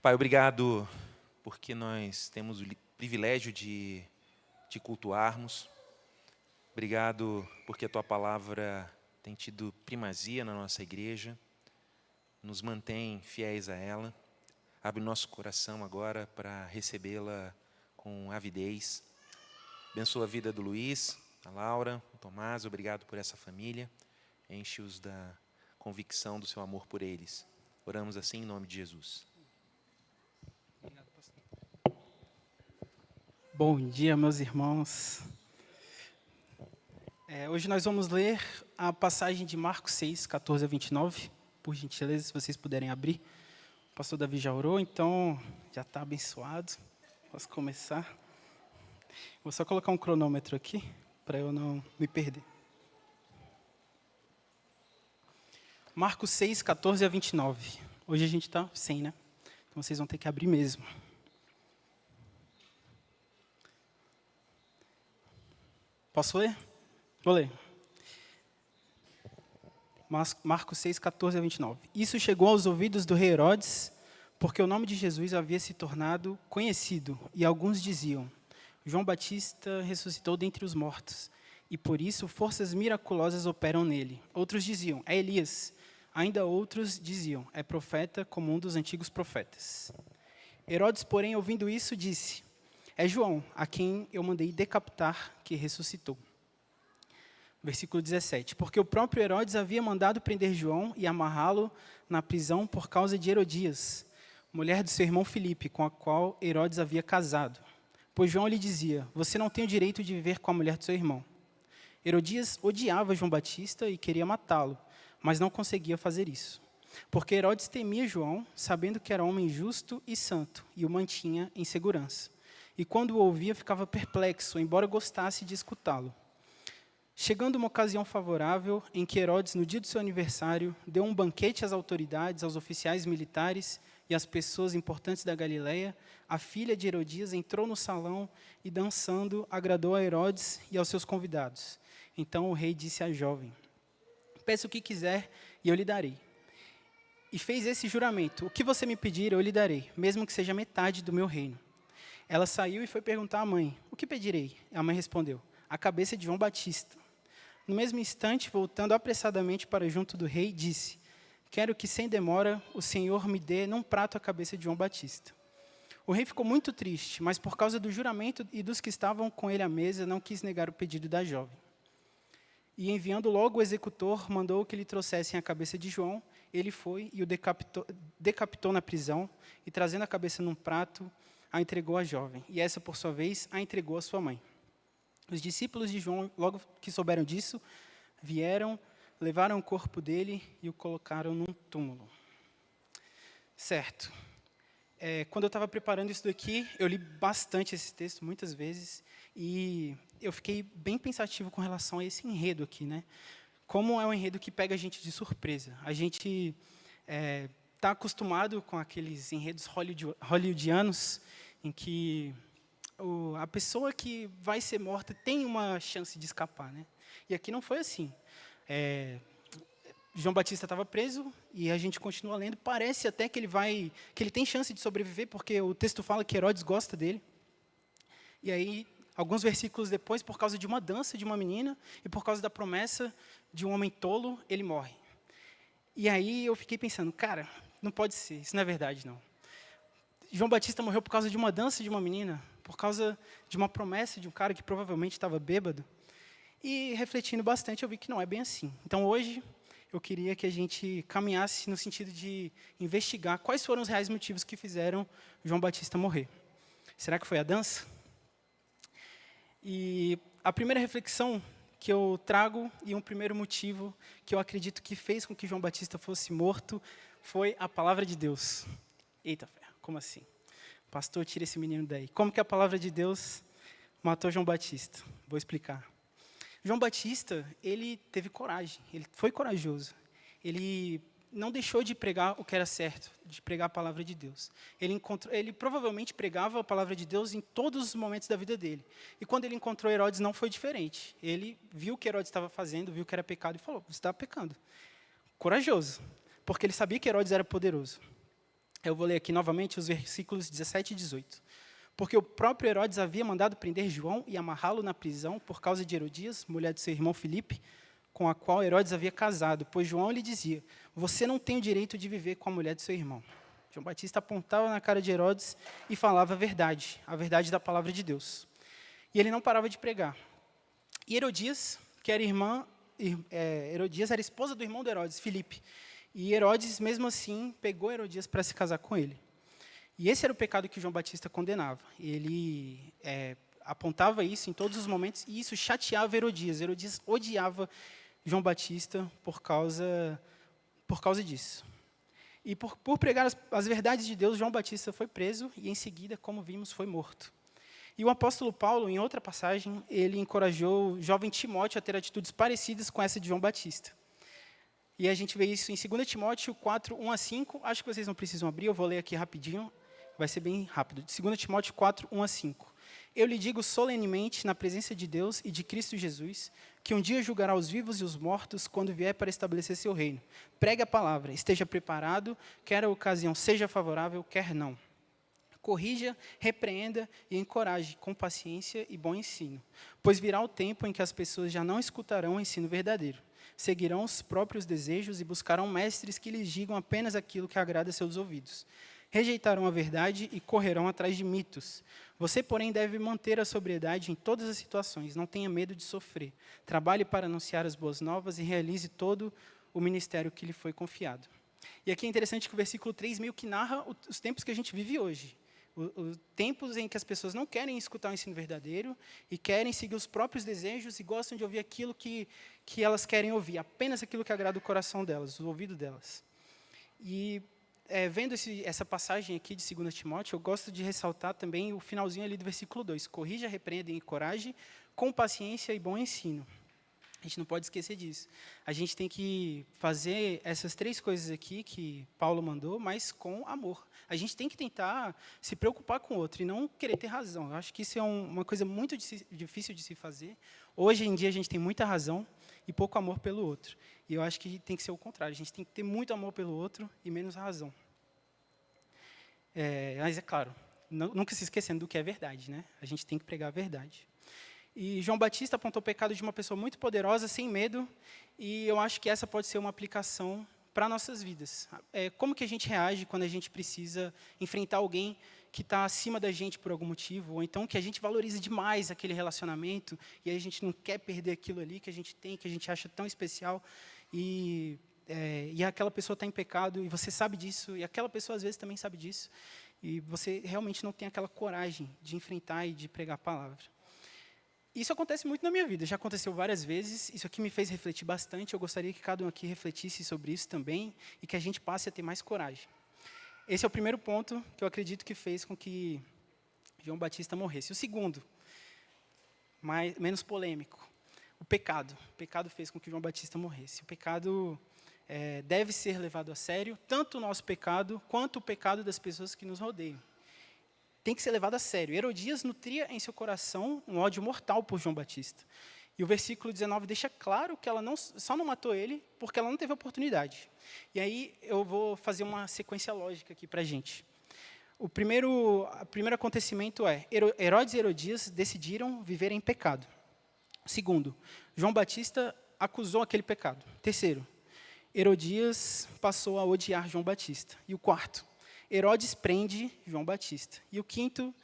Pai, obrigado porque nós temos o privilégio de te cultuarmos. Obrigado porque a Tua palavra tem tido primazia na nossa igreja, nos mantém fiéis a ela. Abre nosso coração agora para recebê-la com avidez. Abençoa a vida do Luiz, a Laura, o Tomás. Obrigado por essa família. Enche-os da convicção do Seu amor por eles. Oramos assim em nome de Jesus. Bom dia, meus irmãos. Hoje nós vamos ler a passagem de Marcos 6, 14 a 29. Por gentileza, se vocês puderem abrir. O pastor Davi já orou, então já está abençoado. Posso começar? Vou só colocar um cronômetro aqui, para eu não me perder. Marcos 6, 14 a 29. Hoje a gente está sem, né? Então vocês vão ter que abrir mesmo. Posso ler? Vou ler. Marcos 6, 14 a 29. Isso chegou aos ouvidos do rei Herodes, porque o nome de Jesus havia se tornado conhecido, e alguns diziam: João Batista ressuscitou dentre os mortos, e por isso forças miraculosas operam nele. Outros diziam: é Elias. Ainda outros diziam: é profeta, como um dos antigos profetas. Herodes, porém, ouvindo isso, disse: é João, a quem eu mandei decapitar, que ressuscitou. Versículo 17. Porque o próprio Herodes havia mandado prender João e amarrá-lo na prisão por causa de Herodias, mulher do seu irmão Filipe, com a qual Herodes havia casado. Pois João lhe dizia: você não tem o direito de viver com a mulher do seu irmão. Herodias odiava João Batista e queria matá-lo, mas não conseguia fazer isso. Porque Herodes temia João, sabendo que era homem justo e santo, e o mantinha em segurança. E quando o ouvia, ficava perplexo, embora gostasse de escutá-lo. Chegando uma ocasião favorável, em que Herodes, no dia do seu aniversário, deu um banquete às autoridades, aos oficiais militares e às pessoas importantes da Galileia, a filha de Herodias entrou no salão e, dançando, agradou a Herodes e aos seus convidados. Então o rei disse à jovem: peça o que quiser e eu lhe darei. E fez esse juramento: o que você me pedir, eu lhe darei, mesmo que seja metade do meu reino. Ela saiu e foi perguntar à mãe: o que pedirei? A mãe respondeu: a cabeça de João Batista. No mesmo instante, voltando apressadamente para junto do rei, disse: quero que, sem demora, o Senhor me dê num prato a cabeça de João Batista. O rei ficou muito triste, mas por causa do juramento e dos que estavam com ele à mesa, não quis negar o pedido da jovem. E enviando logo o executor, mandou que lhe trouxessem a cabeça de João. Ele foi e o decapitou na prisão, e trazendo a cabeça num prato, a entregou à jovem. E essa, por sua vez, a entregou à sua mãe. Os discípulos de João, logo que souberam disso, vieram, levaram o corpo dele e o colocaram num túmulo. Certo. Quando eu estava preparando isso daqui, eu li bastante esse texto, muitas vezes, e eu fiquei bem pensativo com relação a esse enredo aqui, né? Como é um enredo que pega a gente de surpresa. A gente está acostumado com aqueles enredos hollywoodianos, em que a pessoa que vai ser morta tem uma chance de escapar, né? E aqui não foi assim. João Batista estava preso e a gente continua lendo. Parece até que ele tem chance de sobreviver, porque o texto fala que Herodes gosta dele. E aí, alguns versículos depois, por causa de uma dança de uma menina e por causa da promessa de um homem tolo, ele morre. E aí eu fiquei pensando, cara, não pode ser, isso não é verdade, não. João Batista morreu por causa de uma dança de uma menina, por causa de uma promessa de um cara que provavelmente estava bêbado. E refletindo bastante, eu vi que não é bem assim. Então, hoje, eu queria que a gente caminhasse no sentido de investigar quais foram os reais motivos que fizeram João Batista morrer. Será que foi a dança? E a primeira reflexão que eu trago, e um primeiro motivo que eu acredito que fez com que João Batista fosse morto, foi a palavra de Deus. Eita, como assim? Pastor, tira esse menino daí. Como que a palavra de Deus matou João Batista? Vou explicar. João Batista, ele teve coragem, ele foi corajoso. Ele não deixou de pregar o que era certo, de pregar a palavra de Deus. Ele provavelmente pregava a palavra de Deus em todos os momentos da vida dele. E quando ele encontrou Herodes, não foi diferente. Ele viu o que Herodes estava fazendo, viu que era pecado e falou: você está pecando. Corajoso, porque ele sabia que Herodes era poderoso. Eu vou ler aqui novamente os versículos 17 e 18. Porque o próprio Herodes havia mandado prender João e amarrá-lo na prisão por causa de Herodias, mulher de seu irmão Filipe, com a qual Herodes havia casado, pois João lhe dizia: você não tem o direito de viver com a mulher de seu irmão. João Batista apontava na cara de Herodes e falava a verdade da palavra de Deus. E ele não parava de pregar. E Herodias, que era Herodias era esposa do irmão de Herodes, Filipe. E Herodes, mesmo assim, pegou Herodias para se casar com ele. E esse era o pecado que João Batista condenava. Ele apontava isso em todos os momentos, e isso chateava Herodias. Herodias odiava João Batista por causa disso. E por pregar as verdades de Deus, João Batista foi preso e, em seguida, como vimos, foi morto. E o apóstolo Paulo, em outra passagem, ele encorajou o jovem Timóteo a ter atitudes parecidas com essa de João Batista. E a gente vê isso em 2 Timóteo 4, 1 a 5. Acho que vocês não precisam abrir, eu vou ler aqui rapidinho. Vai ser bem rápido. 2 Timóteo 4, 1 a 5. Eu lhe digo solenemente, na presença de Deus e de Cristo Jesus, que um dia julgará os vivos e os mortos quando vier para estabelecer seu reino. Pregue a palavra, esteja preparado, quer a ocasião seja favorável, quer não. Corrija, repreenda e encoraje com paciência e bom ensino. Pois virá o tempo em que as pessoas já não escutarão o ensino verdadeiro. Seguirão os próprios desejos e buscarão mestres que lhes digam apenas aquilo que agrada a seus ouvidos. Rejeitarão a verdade e correrão atrás de mitos. Você, porém, deve manter a sobriedade em todas as situações. Não tenha medo de sofrer. Trabalhe para anunciar as boas novas e realize todo o ministério que lhe foi confiado. E aqui é interessante que o versículo 3 meio que narra os tempos que a gente vive hoje. Os tempos em que as pessoas não querem escutar o ensino verdadeiro e querem seguir os próprios desejos e gostam de ouvir aquilo que elas querem ouvir, apenas aquilo que agrada o coração delas, o ouvido delas. E vendo essa passagem aqui de 2 Timóteo, eu gosto de ressaltar também o finalzinho ali do versículo 2. Corrija, repreenda e encoraje com paciência e bom ensino. A gente não pode esquecer disso. A gente tem que fazer essas 3 coisas aqui que Paulo mandou, mas com amor. A gente tem que tentar se preocupar com o outro e não querer ter razão. Eu acho que isso é uma coisa muito difícil de se fazer. Hoje em dia a gente tem muita razão e pouco amor pelo outro. E eu acho que tem que ser o contrário. A gente tem que ter muito amor pelo outro e menos razão. Mas é claro, nunca se esquecendo do que é verdade, né? A gente tem que pregar a verdade. E João Batista apontou o pecado de uma pessoa muito poderosa, sem medo, e eu acho que essa pode ser uma aplicação para nossas vidas. Como que a gente reage quando a gente precisa enfrentar alguém que está acima da gente por algum motivo, ou então que a gente valoriza demais aquele relacionamento, e a gente não quer perder aquilo ali que a gente tem, que a gente acha tão especial, e aquela pessoa está em pecado, e você sabe disso, e aquela pessoa às vezes também sabe disso, e você realmente não tem aquela coragem de enfrentar e de pregar a palavra. Isso acontece muito na minha vida, já aconteceu várias vezes, isso aqui me fez refletir bastante, eu gostaria que cada um aqui refletisse sobre isso também, e que a gente passe a ter mais coragem. Esse é o primeiro ponto que eu acredito que fez com que João Batista morresse. O segundo, menos polêmico, o pecado. O pecado fez com que João Batista morresse. O pecado deve ser levado a sério, tanto o nosso pecado, quanto o pecado das pessoas que nos rodeiam. Tem que ser levado a sério. Herodias nutria em seu coração um ódio mortal por João Batista. E o versículo 19 deixa claro que ela só não matou ele porque ela não teve oportunidade. E aí eu vou fazer uma sequência lógica aqui para a gente. O primeiro acontecimento é, Herodes e Herodias decidiram viver em pecado. Segundo, João Batista acusou aquele pecado. Terceiro, Herodias passou a odiar João Batista. E o quarto, Herodes prende João Batista. E o quinto,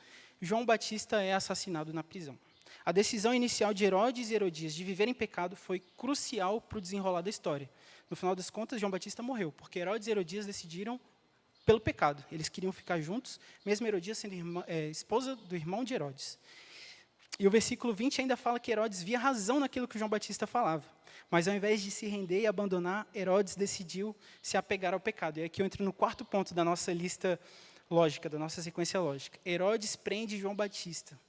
João Batista é assassinado na prisão. A decisão inicial de Herodes e Herodias de viver em pecado foi crucial para o desenrolar da história. No final das contas, João Batista morreu, porque Herodes e Herodias decidiram pelo pecado. Eles queriam ficar juntos, mesmo Herodias sendo esposa do irmão de Herodes. E o versículo 20 ainda fala que Herodes via razão naquilo que João Batista falava. Mas ao invés de se render e abandonar, Herodes decidiu se apegar ao pecado. E aqui eu entro no quarto ponto da nossa lista lógica, da nossa sequência lógica. Herodes prende João Batista.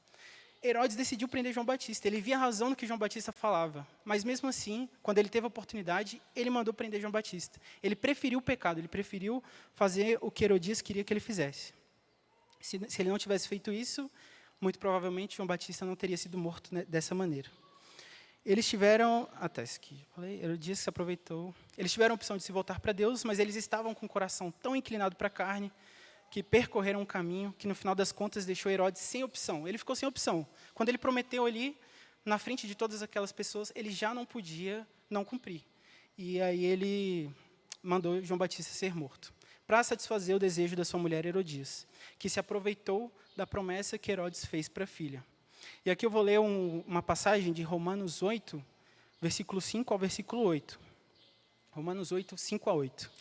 Herodes decidiu prender João Batista. Ele via razão no que João Batista falava. Mas mesmo assim, quando ele teve a oportunidade, ele mandou prender João Batista. Ele preferiu o pecado, ele preferiu fazer o que Herodias queria que ele fizesse. Se ele não tivesse feito isso, muito provavelmente João Batista não teria sido morto dessa maneira. Eles tiveram, Herodias se aproveitou. Eles tiveram a opção de se voltar para Deus, mas eles estavam com o coração tão inclinado para a carne, que percorreram um caminho que, no final das contas, deixou Herodes sem opção. Ele ficou sem opção. Quando ele prometeu ali, na frente de todas aquelas pessoas, ele já não podia não cumprir. E aí ele mandou João Batista ser morto, para satisfazer o desejo da sua mulher Herodias, que se aproveitou da promessa que Herodes fez para a filha. E aqui eu vou ler uma passagem de Romanos 8, versículo 5 ao versículo 8. Romanos 8, 5 a 8.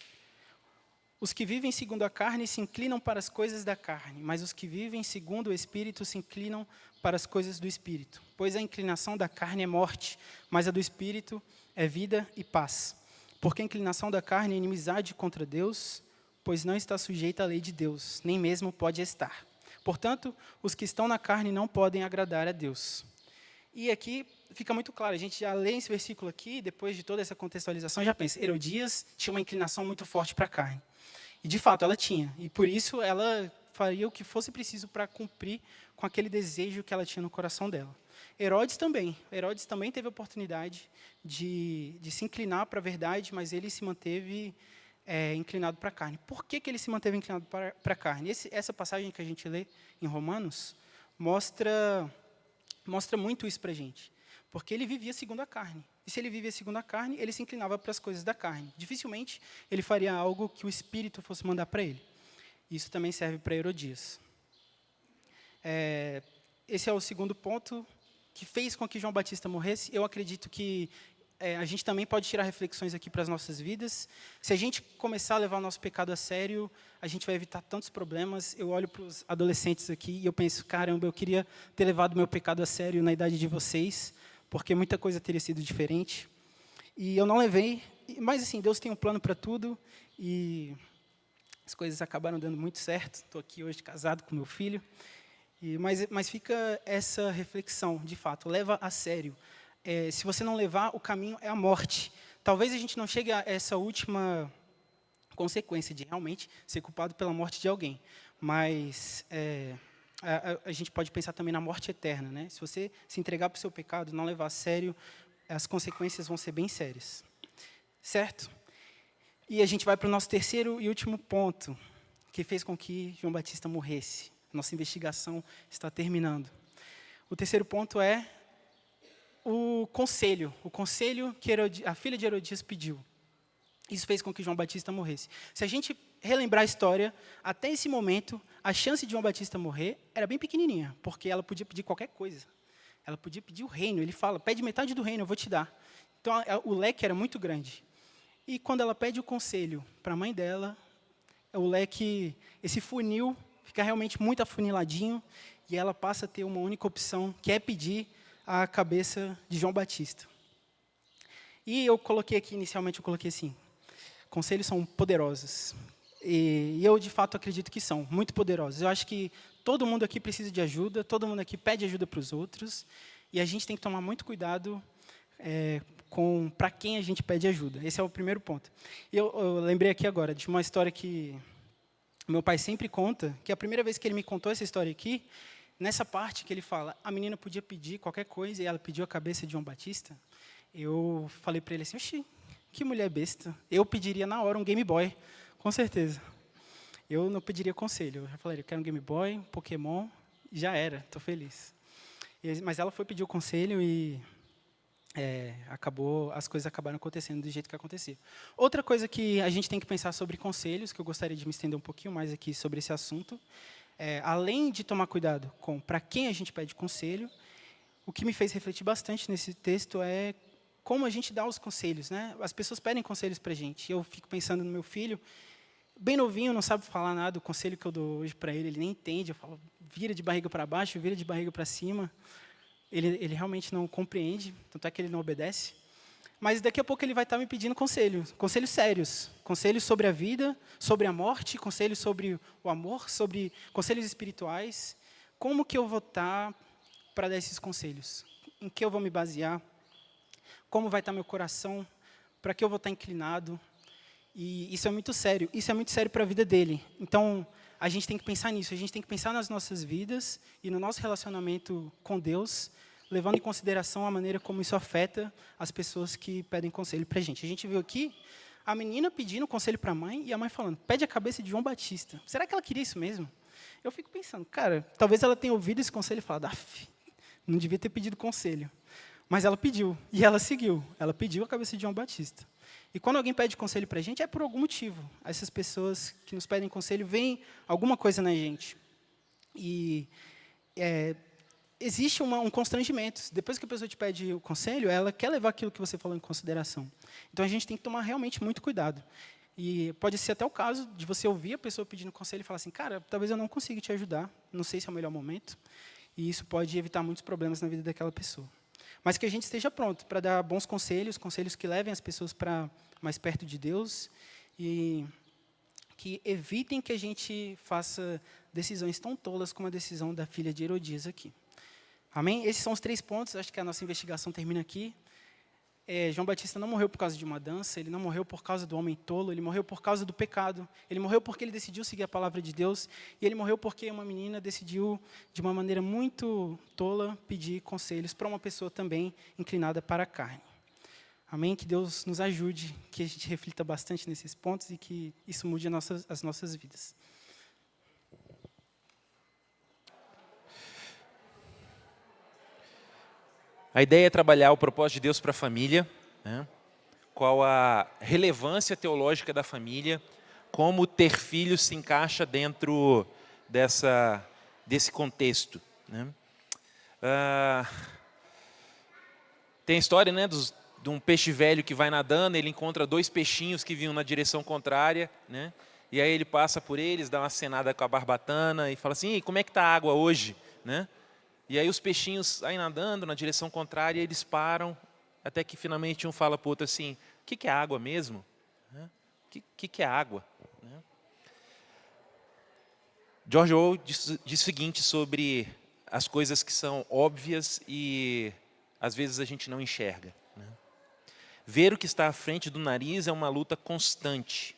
Os que vivem segundo a carne se inclinam para as coisas da carne, mas os que vivem segundo o Espírito se inclinam para as coisas do Espírito. Pois a inclinação da carne é morte, mas a do Espírito é vida e paz. Porque a inclinação da carne é inimizade contra Deus, pois não está sujeita à lei de Deus, nem mesmo pode estar. Portanto, os que estão na carne não podem agradar a Deus. E aqui fica muito claro, a gente já lê esse versículo aqui, depois de toda essa contextualização, já pensa, Herodias tinha uma inclinação muito forte para a carne. E, de fato, ela tinha. E, por isso, ela faria o que fosse preciso para cumprir com aquele desejo que ela tinha no coração dela. Herodes também. Herodes também teve a oportunidade de se inclinar para a verdade, mas ele se manteve inclinado para a carne. Por que ele se manteve inclinado para a carne? Essa passagem que a gente lê em Romanos mostra muito isso para a gente. Porque ele vivia segundo a carne. E se ele vivia segundo a carne, ele se inclinava para as coisas da carne. Dificilmente ele faria algo que o Espírito fosse mandar para ele. Isso também serve para Herodias. Esse é o segundo ponto que fez com que João Batista morresse. Eu acredito que a gente também pode tirar reflexões aqui para as nossas vidas. Se a gente começar a levar o nosso pecado a sério, a gente vai evitar tantos problemas. Eu olho para os adolescentes aqui e eu penso, caramba, eu queria ter levado meu pecado a sério na idade de vocês, porque muita coisa teria sido diferente. E eu não levei, mas assim, Deus tem um plano para tudo, e as coisas acabaram dando muito certo. Estou aqui hoje casado com meu filho, mas fica essa reflexão, de fato, leva a sério. Se você não levar, o caminho é a morte. Talvez a gente não chegue a essa última consequência de realmente ser culpado pela morte de alguém, mas a gente pode pensar também na morte eterna, né? Se você se entregar para o seu pecado, não levar a sério, as consequências vão ser bem sérias. Certo? E a gente vai para o nosso terceiro e último ponto, que fez com que João Batista morresse. Nossa investigação está terminando. O terceiro ponto é o conselho que a filha de Herodias pediu. Isso fez com que João Batista morresse. Se a gente relembrar a história, até esse momento, a chance de João Batista morrer era bem pequenininha, porque ela podia pedir qualquer coisa. Ela podia pedir o reino. Ele fala, pede metade do reino, eu vou te dar. Então, o leque era muito grande. E quando ela pede o conselho para a mãe dela, o leque, esse funil, fica realmente muito afuniladinho, e ela passa a ter uma única opção, que é pedir a cabeça de João Batista. E eu coloquei aqui, inicialmente, assim, conselhos são poderosos. E eu, de fato, acredito que são muito poderosos. Eu acho que todo mundo aqui precisa de ajuda, todo mundo aqui pede ajuda para os outros, e a gente tem que tomar muito cuidado para quem a gente pede ajuda. Esse é o primeiro ponto. E eu lembrei aqui agora de uma história que meu pai sempre conta, que a primeira vez que ele me contou essa história aqui, nessa parte que ele fala, a menina podia pedir qualquer coisa, e ela pediu a cabeça de João Batista, eu falei para ele assim, oxi, que mulher besta. Eu pediria na hora um Game Boy, com certeza. Eu não pediria conselho. Eu já falaria, eu quero um Game Boy, um Pokémon, já era, estou feliz. Mas ela foi pedir o conselho e as coisas acabaram acontecendo do jeito que aconteceu. Outra coisa que a gente tem que pensar sobre conselhos, que eu gostaria de me estender um pouquinho mais aqui sobre esse assunto, além de tomar cuidado com para quem a gente pede conselho, o que me fez refletir bastante nesse texto é como a gente dá os conselhos, né? As pessoas pedem conselhos para a gente. Eu fico pensando no meu filho, bem novinho, não sabe falar nada. O conselho que eu dou hoje para ele nem entende. Eu falo, vira de barriga para baixo, vira de barriga para cima. Ele realmente não compreende, tanto é que ele não obedece. Mas daqui a pouco ele vai estar me pedindo conselhos sérios. Conselhos sobre a vida, sobre a morte, conselhos sobre o amor, sobre conselhos espirituais. Como que eu vou estar para dar esses conselhos? Em que eu vou me basear? Como vai estar meu coração? Para que eu vou estar inclinado? E isso é muito sério. Isso é muito sério para a vida dele. Então, a gente tem que pensar nisso. A gente tem que pensar nas nossas vidas e no nosso relacionamento com Deus, levando em consideração a maneira como isso afeta as pessoas que pedem conselho para a gente. A gente viu aqui a menina pedindo conselho para a mãe e a mãe falando, pede a cabeça de João Batista. Será que ela queria isso mesmo? Eu fico pensando, cara, talvez ela tenha ouvido esse conselho e falado, não devia ter pedido conselho. Mas ela pediu, e ela seguiu. Ela pediu a cabeça de João Batista. E quando alguém pede conselho para a gente, é por algum motivo. Essas pessoas que nos pedem conselho veem alguma coisa na gente. E existe um constrangimento. Depois que a pessoa te pede o conselho, ela quer levar aquilo que você falou em consideração. Então, a gente tem que tomar realmente muito cuidado. E pode ser até o caso de você ouvir a pessoa pedindo conselho e falar assim, cara, talvez eu não consiga te ajudar, não sei se é o melhor momento. E isso pode evitar muitos problemas na vida daquela pessoa. Mas que a gente esteja pronto para dar bons conselhos, conselhos que levem as pessoas para mais perto de Deus e que evitem que a gente faça decisões tão tolas como a decisão da filha de Herodias aqui. Amém? Esses são os 3 pontos, acho que a nossa investigação termina aqui. João Batista não morreu por causa de uma dança, ele não morreu por causa do homem tolo, ele morreu por causa do pecado, ele morreu porque ele decidiu seguir a palavra de Deus, e ele morreu porque uma menina decidiu, de uma maneira muito tola, pedir conselhos para uma pessoa também inclinada para a carne. Amém? Que Deus nos ajude, que a gente reflita bastante nesses pontos e que isso mude as nossas vidas. A ideia é trabalhar o propósito de Deus para a família, né? Qual a relevância teológica da família, como ter filhos se encaixa dentro desse contexto, né? Tem a história, né, de um peixe velho que vai nadando, ele encontra 2 peixinhos que vinham na direção contrária, né? E aí ele passa por eles, dá uma acenada com a barbatana e fala assim, como é que está a água hoje, né? E aí os peixinhos saem nadando na direção contrária e eles param, até que finalmente um fala para o outro assim, o que é água mesmo? O que é água? George Orwell diz o seguinte sobre as coisas que são óbvias e às vezes a gente não enxerga, né? Ver o que está à frente do nariz é uma luta constante.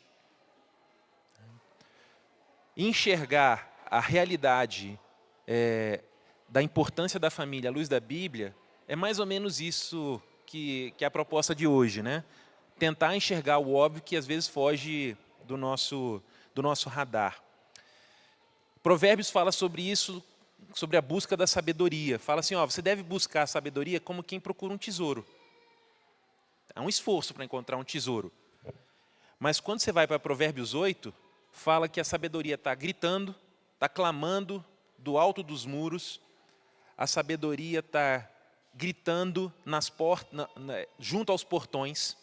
Enxergar a realidade da importância da família à luz da Bíblia, é mais ou menos isso que é a proposta de hoje, né? Tentar enxergar o óbvio que às vezes foge do nosso radar. Provérbios fala sobre isso, sobre a busca da sabedoria. Fala assim, você deve buscar a sabedoria como quem procura um tesouro. É um esforço para encontrar um tesouro. Mas quando você vai para Provérbios 8, fala que a sabedoria está gritando, está clamando do alto dos muros. A sabedoria está gritando junto aos portões.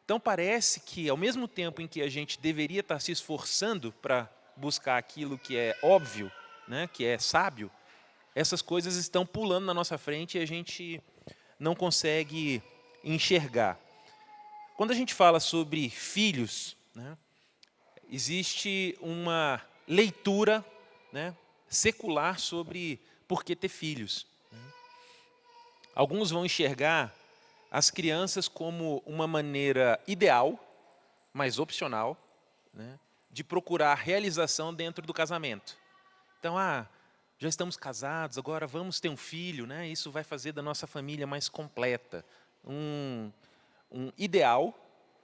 Então parece que, ao mesmo tempo em que a gente deveria estar se esforçando para buscar aquilo que é óbvio, né, que é sábio, essas coisas estão pulando na nossa frente e a gente não consegue enxergar. Quando a gente fala sobre filhos, né, existe uma leitura, né, secular sobre por que ter filhos. Alguns vão enxergar as crianças como uma maneira ideal, mas opcional, né, de procurar realização dentro do casamento. Então, já estamos casados, agora vamos ter um filho, né, isso vai fazer da nossa família mais completa. Um ideal,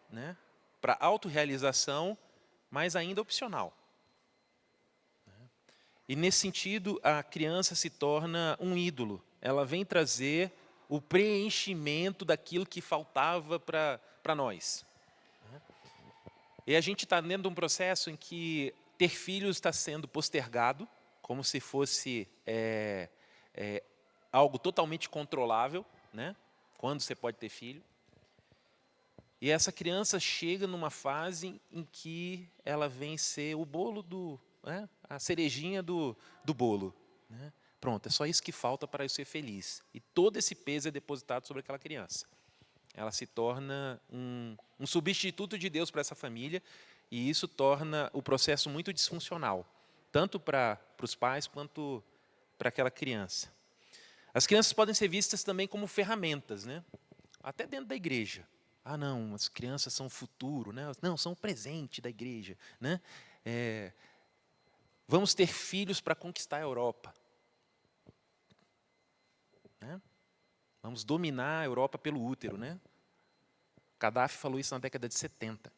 né, para autorrealização, mas ainda opcional. E, nesse sentido, a criança se torna um ídolo. Ela vem trazer o preenchimento daquilo que faltava para nós. E a gente está dentro de um processo em que ter filhos está sendo postergado, como se fosse algo totalmente controlável, né? Quando você pode ter filho. E essa criança chega numa fase em que ela vem ser o bolo a cerejinha do bolo, né? Pronto, é só isso que falta para eu ser feliz. E todo esse peso é depositado sobre aquela criança. Ela se torna um substituto de Deus para essa família, e isso torna o processo muito disfuncional, tanto para os pais quanto para aquela criança. As crianças podem ser vistas também como ferramentas, né? Até dentro da igreja. Não, as crianças são o futuro, né? Não, são o presente da igreja, né? Vamos ter filhos para conquistar a Europa. Né? Vamos dominar a Europa pelo útero, né? Gaddafi falou isso na década de 70.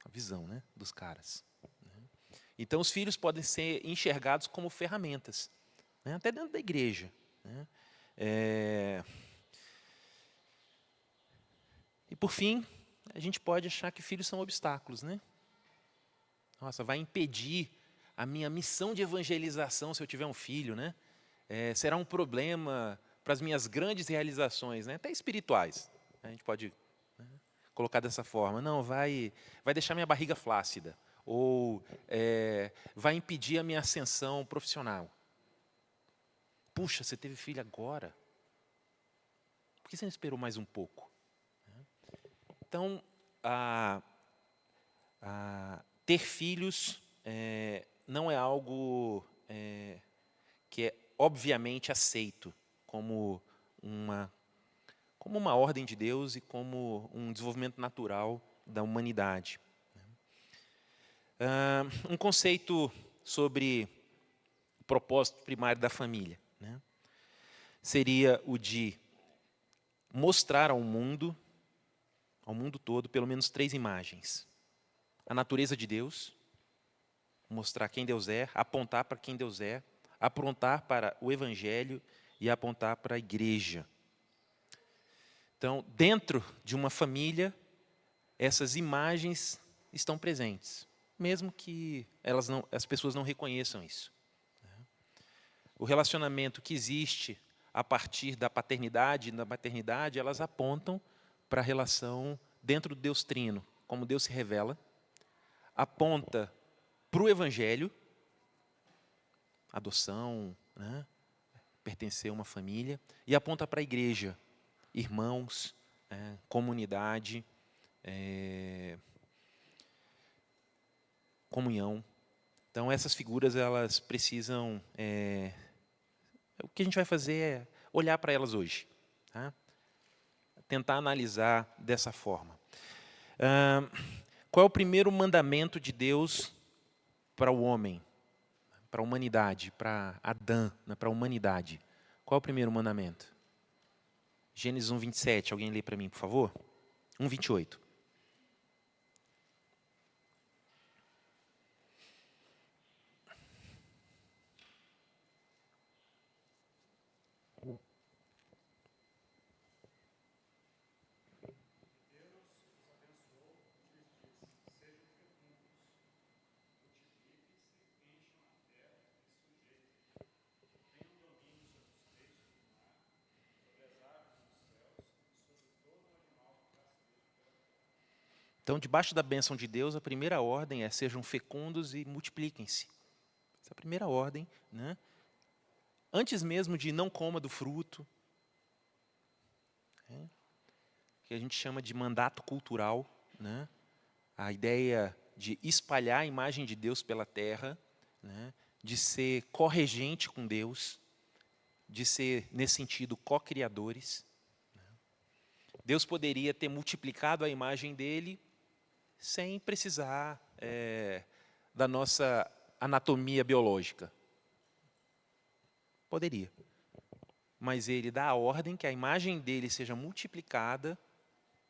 A visão, né, dos caras. Então, os filhos podem ser enxergados como ferramentas, né, até dentro da igreja. Né. E, por fim, a gente pode achar que filhos são obstáculos. Né? Nossa, vai impedir a minha missão de evangelização se eu tiver um filho. Né? Será um problema para as minhas grandes realizações, né, até espirituais. A gente pode, né, colocar dessa forma. Não, vai deixar minha barriga flácida. Ou vai impedir a minha ascensão profissional. Puxa, você teve filho agora. Por que você não esperou mais um pouco? Então, ter filhos não é algo que é obviamente aceito como uma ordem de Deus e como um desenvolvimento natural da humanidade. Um conceito sobre o propósito primário da família, né, seria o de mostrar ao mundo todo, pelo menos 3 imagens. A natureza de Deus, mostrar quem Deus é, apontar para quem Deus é, apontar para o Evangelho e apontar para a igreja. Então, dentro de uma família, essas imagens estão presentes, mesmo que as pessoas não reconheçam isso. O relacionamento que existe a partir da paternidade e da maternidade, elas apontam para a relação dentro do Deus Trino, como Deus se revela, aponta para o Evangelho, adoção, né, pertencer a uma família, e aponta para a igreja, irmãos, comunidade, comunhão. Então, essas figuras, elas precisam... o que a gente vai fazer é olhar para elas hoje. Tá? Tentar analisar dessa forma. Qual é o primeiro mandamento de Deus para o homem? Para a humanidade, para Adão, né, para a humanidade. Qual é o primeiro mandamento? Gênesis 1, 27. Alguém lê para mim, por favor? 1, 28. Então, debaixo da bênção de Deus, a primeira ordem é: sejam fecundos e multipliquem-se. Essa é a primeira ordem. Né? Antes mesmo de não coma do fruto, que a gente chama de mandato cultural, né? A ideia de espalhar a imagem de Deus pela terra, né? De ser corregente com Deus, de ser, nesse sentido, co-criadores. Deus poderia ter multiplicado a imagem dele sem precisar da nossa anatomia biológica. Poderia. Mas ele dá a ordem que a imagem dele seja multiplicada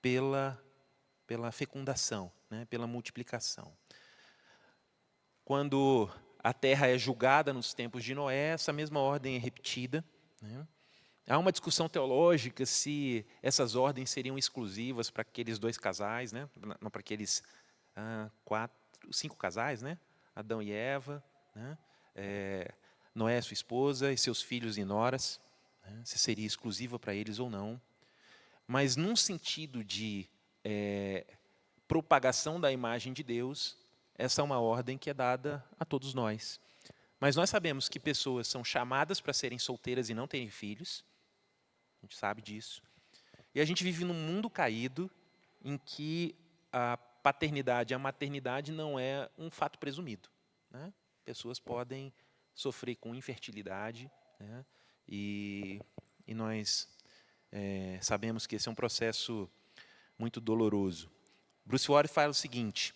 pela fecundação, né, pela multiplicação. Quando a terra é julgada nos tempos de Noé, essa mesma ordem é repetida. Né? Há uma discussão teológica se essas ordens seriam exclusivas para aqueles 2 casais, né? Não para aqueles 5 casais, né? Adão e Eva, né? Noé, sua esposa, e seus filhos e noras, né? Se seria exclusiva para eles ou não. Mas, num sentido de propagação da imagem de Deus, essa é uma ordem que é dada a todos nós. Mas nós sabemos que pessoas são chamadas para serem solteiras e não terem filhos. A gente sabe disso. E a gente vive num mundo caído em que a paternidade e a maternidade não é um fato presumido. Né? Pessoas podem sofrer com infertilidade, né? E nós sabemos que esse é um processo muito doloroso. Bruce Warren fala o seguinte: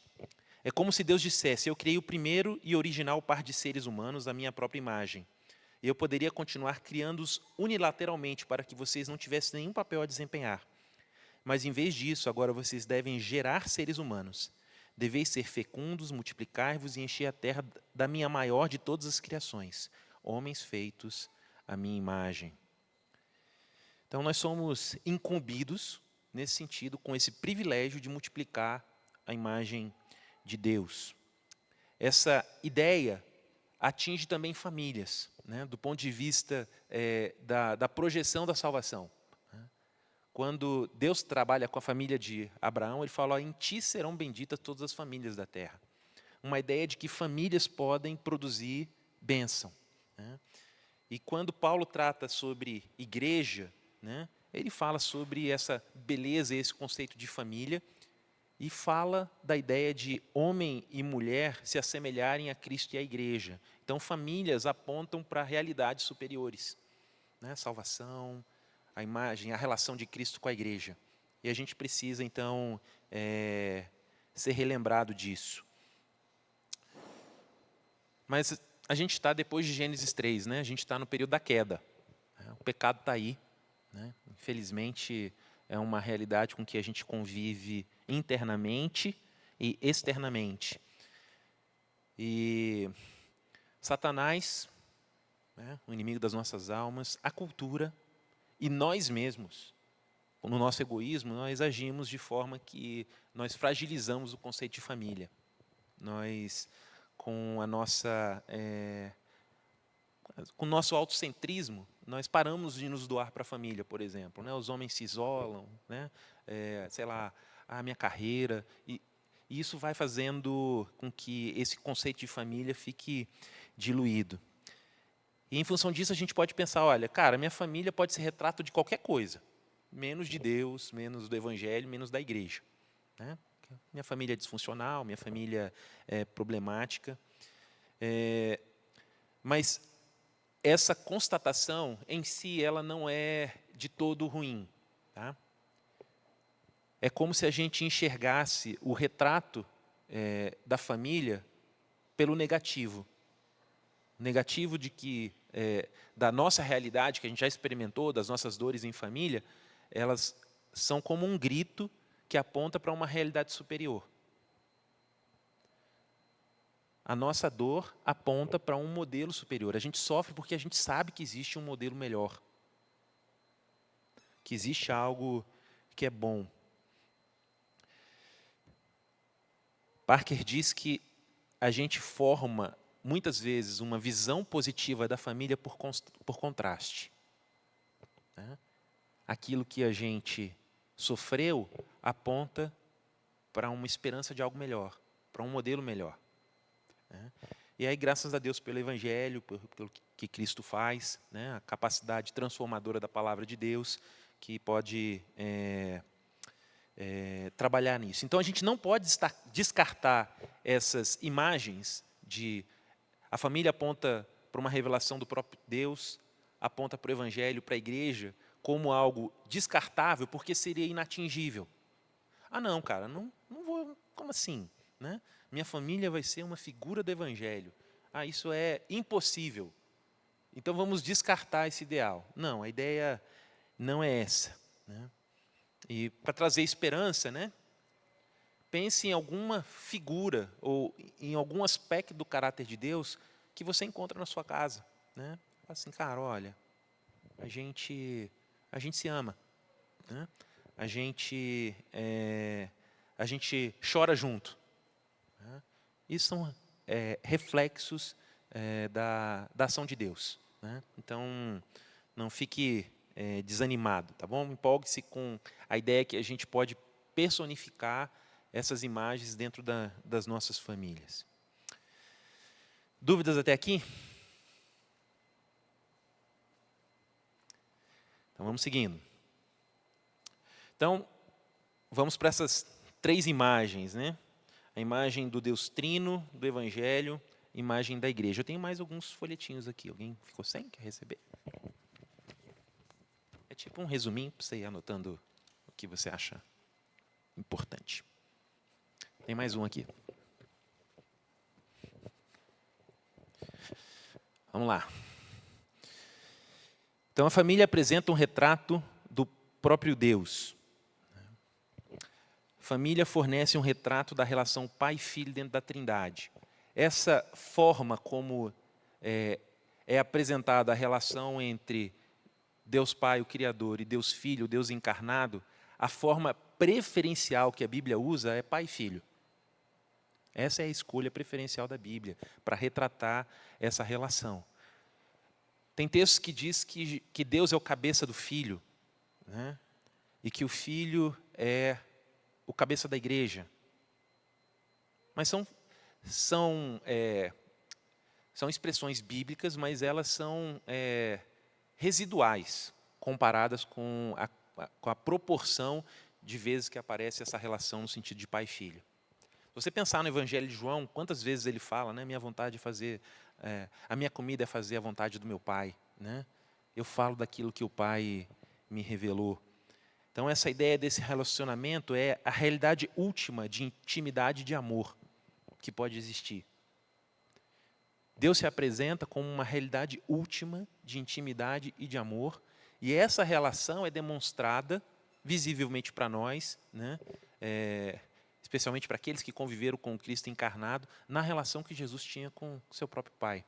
é como se Deus dissesse: eu criei o primeiro e original par de seres humanos à minha própria imagem. E eu poderia continuar criando-os unilateralmente para que vocês não tivessem nenhum papel a desempenhar. Mas em vez disso, agora vocês devem gerar seres humanos. Deveis ser fecundos, multiplicar-vos e encher a terra da minha maior de todas as criações, homens feitos à minha imagem. Então nós somos incumbidos, nesse sentido, com esse privilégio de multiplicar a imagem de Deus. Essa ideia atinge também famílias, né, do ponto de vista da projeção da salvação. Quando Deus trabalha com a família de Abraão, ele fala: ó, em ti serão benditas todas as famílias da terra. Uma ideia de que famílias podem produzir bênção, né? E quando Paulo trata sobre igreja, né, ele fala sobre essa beleza, esse conceito de família, e fala da ideia de homem e mulher se assemelharem a Cristo e à igreja. Então, famílias apontam para realidades superiores, né? Salvação, a imagem, a relação de Cristo com a igreja. E a gente precisa, então, ser relembrado disso. Mas a gente está depois de Gênesis 3, né? A gente está no período da queda. O pecado está aí, né? Infelizmente, é uma realidade com que a gente convive internamente e externamente. E Satanás, né, o inimigo das nossas almas, a cultura e nós mesmos, no nosso egoísmo, nós agimos de forma que nós fragilizamos o conceito de família. Nós, com o nosso autocentrismo, nós paramos de nos doar para a família, por exemplo, né? Os homens se isolam, né? Sei lá, a minha carreira, e isso vai fazendo com que esse conceito de família fique diluído. E em função disso a gente pode pensar, olha, cara, minha família pode ser retrato de qualquer coisa, menos de Deus, menos do Evangelho, menos da igreja, né? Minha família é disfuncional, minha família é problemática, mas essa constatação em si, ela não é de todo ruim, tá? É como se a gente enxergasse o retrato da família pelo negativo. Negativo de que, da nossa realidade, que a gente já experimentou, das nossas dores em família, elas são como um grito que aponta para uma realidade superior. A nossa dor aponta para um modelo superior. A gente sofre porque a gente sabe que existe um modelo melhor, que existe algo que é bom. Parker diz que a gente forma, muitas vezes, uma visão positiva da família por contraste, né? Aquilo que a gente sofreu aponta para uma esperança de algo melhor, para um modelo melhor, né? E aí, graças a Deus pelo Evangelho, pelo que Cristo faz, né? A capacidade transformadora da palavra de Deus, que pode trabalhar nisso. Então, a gente não pode descartar essas imagens de a família aponta para uma revelação do próprio Deus, aponta para o Evangelho, para a igreja, como algo descartável, porque seria inatingível. Ah, não, cara, não vou, como assim, né? Minha família vai ser uma figura do Evangelho. Ah, isso é impossível. Então vamos descartar esse ideal. Não, a ideia não é essa, né? E para trazer esperança, né? Pense em alguma figura ou em algum aspecto do caráter de Deus que você encontra na sua casa, né? Assim, cara, olha, a gente se ama, né? A gente chora junto, né? Isso são reflexos da ação de Deus, né? Então, não fique desanimado, tá bom? Empolgue-se com a ideia que a gente pode personificar essas imagens dentro das nossas famílias. Dúvidas até aqui? Então, vamos seguindo. Então, vamos para essas 3 imagens, né? A imagem do Deus Trino, do Evangelho, imagem da igreja. Eu tenho mais alguns folhetinhos aqui. Alguém ficou sem? Quer receber? É tipo um resuminho para você ir anotando o que você acha importante. Tem mais um aqui. Vamos lá. Então, a família apresenta um retrato do próprio Deus. família fornece um retrato da relação pai e filho dentro da Trindade. Essa forma como é apresentada a relação entre Deus Pai, o Criador, e Deus Filho, o Deus encarnado, a forma preferencial que a Bíblia usa é pai e filho. Essa é a escolha preferencial da Bíblia, para retratar essa relação. Tem textos que diz que Deus é o cabeça do Filho, né? E que o Filho é o cabeça da igreja. Mas são expressões bíblicas, mas elas são residuais, comparadas com a proporção de vezes que aparece essa relação no sentido de pai e filho. Se você pensar no Evangelho de João, quantas vezes ele fala, né, minha vontade é fazer, a minha comida é fazer a vontade do meu Pai, né? Eu falo daquilo que o Pai me revelou. Então essa ideia desse relacionamento é a realidade última de intimidade e de amor que pode existir. Deus se apresenta como uma realidade última de intimidade e de amor, e essa relação é demonstrada visivelmente para nós, né? Especialmente para aqueles que conviveram com o Cristo encarnado, na relação que Jesus tinha com seu próprio Pai.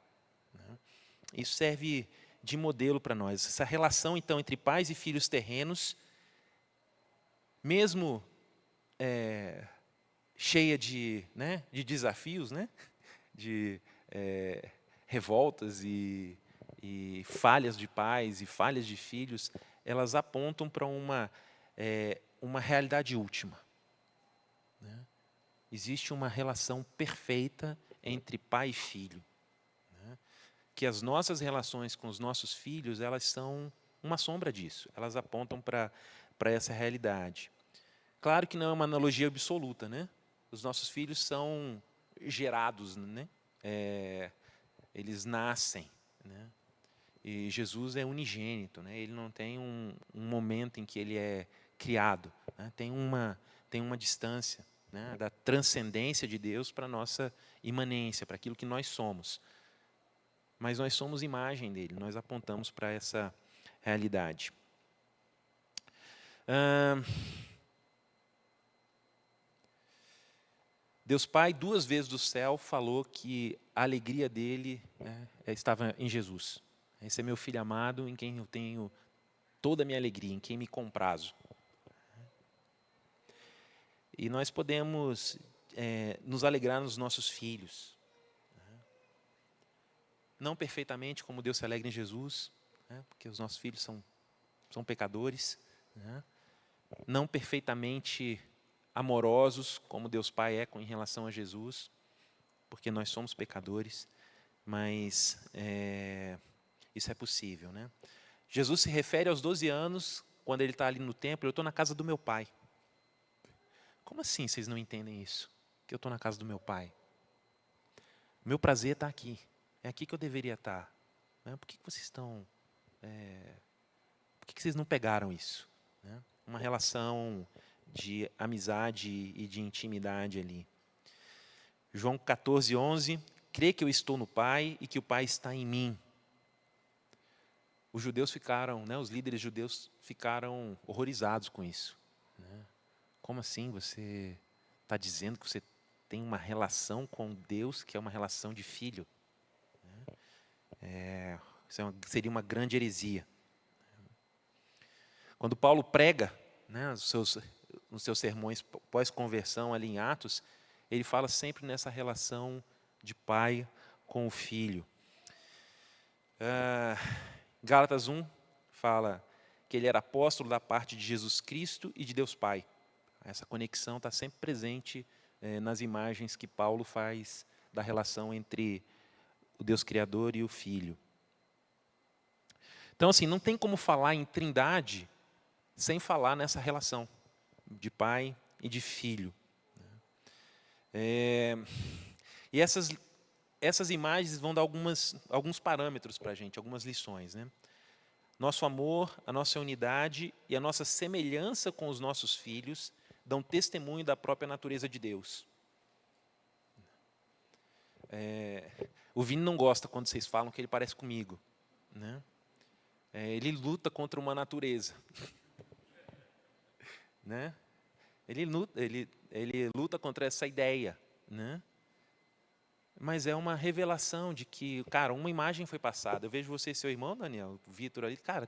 Isso serve de modelo para nós. Essa relação, então, entre pais e filhos terrenos, mesmo cheia de desafios, né? De revoltas e falhas de pais e falhas de filhos, elas apontam para uma realidade última. Existe uma relação perfeita entre pai e filho. Que as nossas relações com os nossos filhos, elas são uma sombra disso. Elas apontam para essa realidade. Claro que não é uma analogia absoluta, né? Os nossos filhos são gerados, né? Eles nascem, né? E Jesus é unigênito, né? Ele não tem um momento em que ele é criado, né? Tem uma distância, né, da transcendência de Deus para a nossa imanência, para aquilo que nós somos. Mas nós somos imagem dele, nós apontamos para essa realidade. Deus Pai, 2 vezes do céu, falou que a alegria dele, né, estava em Jesus. Esse é meu filho amado, em quem eu tenho toda a minha alegria, em quem me comprazo. E nós podemos nos alegrar nos nossos filhos. Não perfeitamente como Deus se alegra em Jesus, né, porque os nossos filhos são pecadores. Né? Não perfeitamente amorosos como Deus Pai é em relação a Jesus, porque nós somos pecadores, mas isso é possível. Né? Jesus se refere aos 12 anos, quando ele está ali no templo, eu estou na casa do meu Pai. Como assim vocês não entendem isso? Que eu estou na casa do meu Pai. Meu prazer está aqui. É aqui que eu deveria estar. Né? Por que vocês estão... por que vocês não pegaram isso? Né? Uma relação de amizade e de intimidade ali. João 14:11, crê que eu estou no Pai e que o Pai está em mim. Os judeus ficaram, né, os líderes judeus ficaram horrorizados com isso. Né? Como assim você está dizendo que você tem uma relação com Deus que é uma relação de filho? Isso seria uma grande heresia. Quando Paulo prega, né, nos seus sermões pós-conversão ali em Atos, ele fala sempre nessa relação de pai com o filho. Gálatas 1 fala que ele era apóstolo da parte de Jesus Cristo e de Deus Pai. Essa conexão está sempre presente nas imagens que Paulo faz da relação entre o Deus Criador e o Filho. Então, assim, não tem como falar em Trindade sem falar nessa relação de pai e de filho. E essas imagens vão dar alguns parâmetros para a gente, algumas lições. Né? Nosso amor, a nossa unidade e a nossa semelhança com os nossos filhos dão testemunho da própria natureza de Deus. O Vini não gosta quando vocês falam que ele parece comigo. Né? Ele luta contra uma natureza. Né? Ele luta contra essa ideia, né? Mas é uma revelação de que, cara, uma imagem foi passada. Eu vejo você e seu irmão, Daniel, o Vitor ali, cara,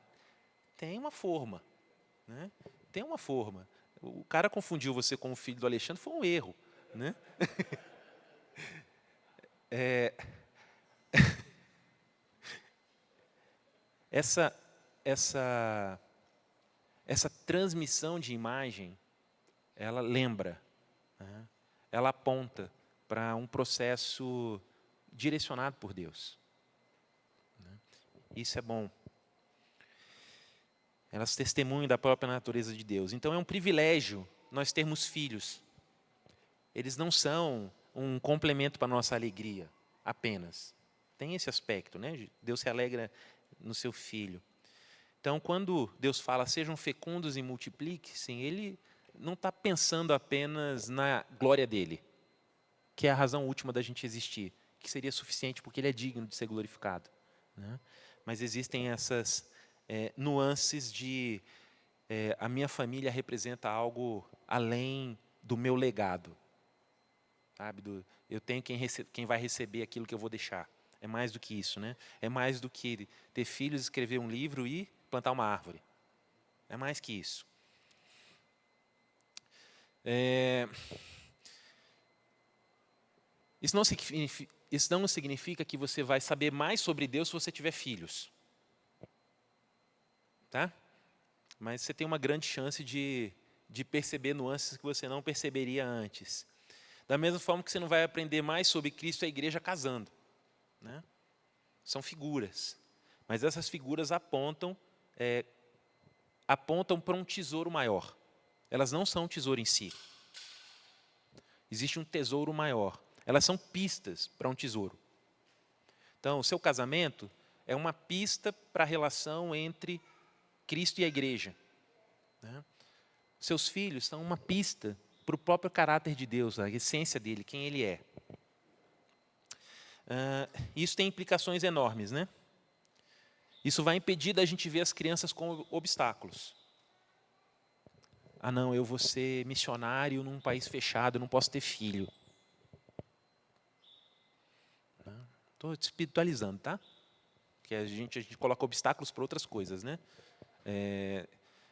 tem uma forma, né? Tem uma forma. O cara confundiu você com o filho do Alexandre, foi um erro, né? Essa, essa, essa transmissão de imagem, ela lembra, né? Ela aponta para um processo direcionado por Deus. Isso é bom. Elas testemunham da própria natureza de Deus. Então é um privilégio nós termos filhos. Eles não são um complemento para a nossa alegria, apenas. Tem esse aspecto, né? Deus se alegra no seu filho. Então, quando Deus fala, sejam fecundos e multipliquem-se, Ele não está pensando apenas na glória dEle, que é a razão última da gente existir, que seria suficiente porque Ele é digno de ser glorificado, né? Mas existem essas nuances de a minha família representa algo além do meu legado, sabe? Eu tenho quem vai receber aquilo que eu vou deixar. É mais do que isso, né? É mais do que ter filhos, escrever um livro e plantar uma árvore. É mais que isso. Isso não significa que você vai saber mais sobre Deus se você tiver filhos. Tá? Mas você tem uma grande chance de perceber nuances que você não perceberia antes. Da mesma forma que você não vai aprender mais sobre Cristo e a igreja casando, né? São figuras. Mas essas figuras apontam para um tesouro maior. Elas não são um tesouro em si. Existe um tesouro maior. Elas são pistas para um tesouro. Então, o seu casamento é uma pista para a relação entre Cristo e a igreja, né? Seus filhos são uma pista para o próprio caráter de Deus, a essência dele, quem ele é. Isso tem implicações enormes, né? Isso vai impedir da gente ver as crianças como obstáculos. Ah, não, eu vou ser missionário num país fechado, eu não posso ter filho. Estou espiritualizando, tá? Porque a gente coloca obstáculos para outras coisas, né?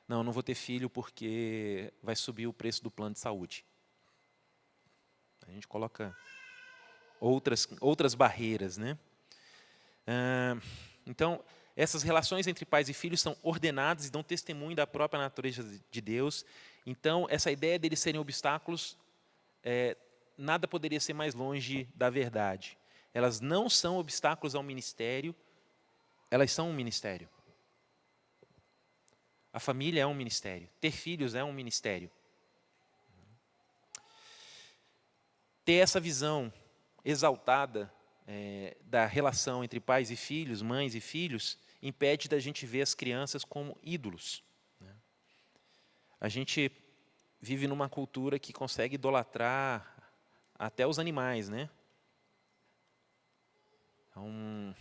Não vou ter filho porque vai subir o preço do plano de saúde. A gente coloca outras barreiras, né? Então, essas relações entre pais e filhos são ordenadas e dão testemunho da própria natureza de Deus. Então, essa ideia deles serem obstáculos, nada poderia ser mais longe da verdade. Elas não são obstáculos ao ministério, elas são um ministério. A família é um ministério. Ter filhos é um ministério. Ter essa visão exaltada da relação entre pais e filhos, mães e filhos, impede da gente ver as crianças como ídolos, né? A gente vive numa cultura que consegue idolatrar até os animais, né? Então,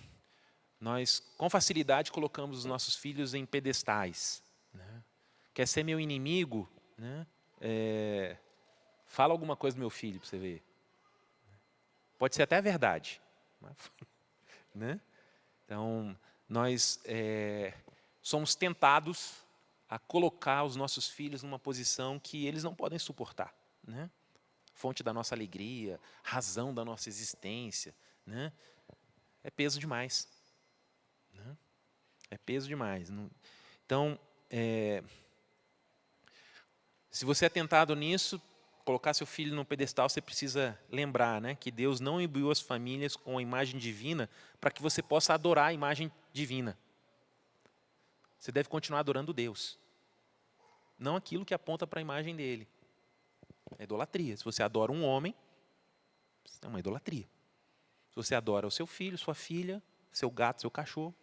nós, com facilidade, colocamos os nossos filhos em pedestais, né? Quer ser meu inimigo, né? Fala alguma coisa do meu filho para você ver. Pode ser até verdade, né? Então, nós somos tentados a colocar os nossos filhos numa posição que eles não podem suportar, né? Fonte da nossa alegria, razão da nossa existência, né? É peso demais, né? É peso demais. Então, se você é tentado nisso, colocar seu filho no pedestal, você precisa lembrar, né, que Deus não imbuiu as famílias com a imagem divina para que você possa adorar a imagem divina. Você deve continuar adorando Deus, não aquilo que aponta para a imagem dele. É idolatria. Se você adora um homem, é uma idolatria. Se você adora o seu filho, sua filha, seu gato, seu cachorro,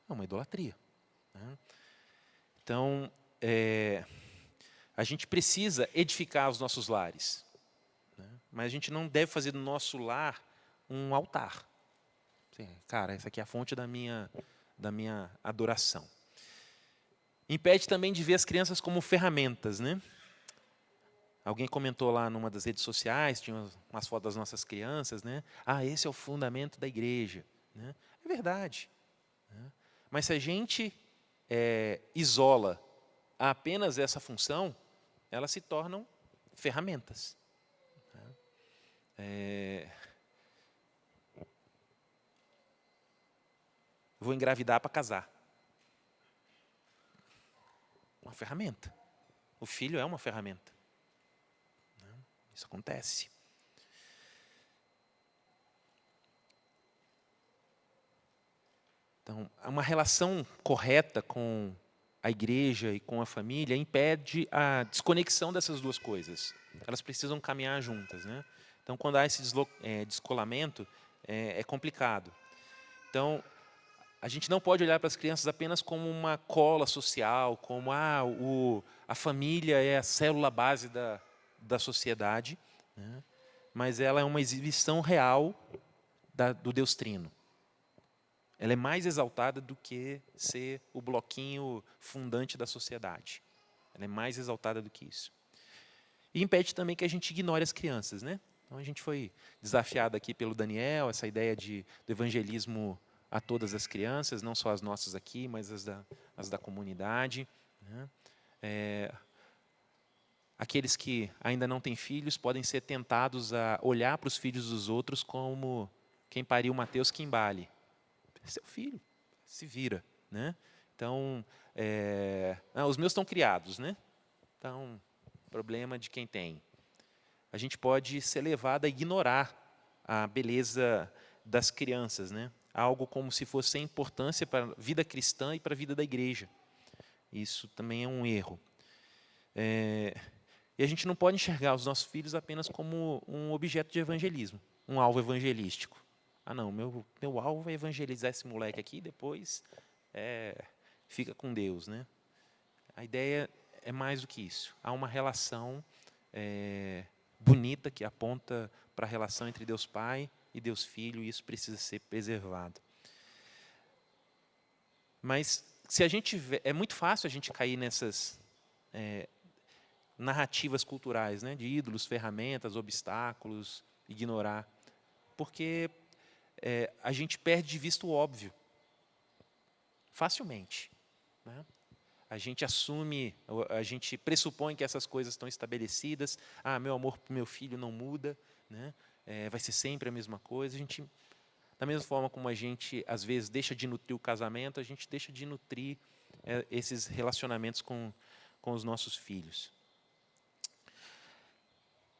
é uma idolatria, né? Então, a gente precisa edificar os nossos lares, né? Mas a gente não deve fazer do nosso lar um altar. Cara, essa aqui é a fonte da minha adoração. Impede também de ver as crianças como ferramentas, né? Alguém comentou lá numa das redes sociais, tinha umas fotos das nossas crianças, né? Ah, esse é o fundamento da igreja, né? É verdade, né? Mas se a gente isola apenas essa função, elas se tornam ferramentas, né? Vou engravidar para casar. Uma ferramenta. O filho é uma ferramenta. Isso acontece. Então, uma relação correta com a igreja e com a família impede a desconexão dessas duas coisas. Elas precisam caminhar juntas, né? Então, quando há esse descolamento, é complicado. Então, a gente não pode olhar para as crianças apenas como uma cola social, como a família é a célula base da sociedade, né? Mas ela é uma exibição real do Deus Trino. Ela é mais exaltada do que ser o bloquinho fundante da sociedade. Ela é mais exaltada do que isso. E impede também que a gente ignore as crianças, né? Então a gente foi desafiado aqui pelo Daniel, essa ideia do evangelismo a todas as crianças, não só as nossas aqui, mas as da comunidade, né? Aqueles que ainda não têm filhos podem ser tentados a olhar para os filhos dos outros como quem pariu Mateus que embale. Seu filho, se vira, né? Então, os meus estão criados, né? Então, problema de quem tem. A gente pode ser levado a ignorar a beleza das crianças, né? Algo como se fosse sem importância para a vida cristã e para a vida da igreja. Isso também é um erro. E a gente não pode enxergar os nossos filhos apenas como um objeto de evangelismo, um alvo evangelístico. Ah, não, meu alvo é evangelizar esse moleque aqui e depois fica com Deus, né? A ideia é mais do que isso. Há uma relação bonita que aponta para a relação entre Deus Pai e Deus Filho, e isso precisa ser preservado. Mas se a gente é muito fácil a gente cair nessas narrativas culturais, né, de ídolos, ferramentas, obstáculos, ignorar, porque a gente perde de vista o óbvio, facilmente, né? A gente assume, a gente pressupõe que essas coisas estão estabelecidas. Ah, meu amor para o meu filho não muda, né? Vai ser sempre a mesma coisa. A gente, da mesma forma como a gente, às vezes, deixa de nutrir o casamento, a gente deixa de nutrir esses relacionamentos com os nossos filhos.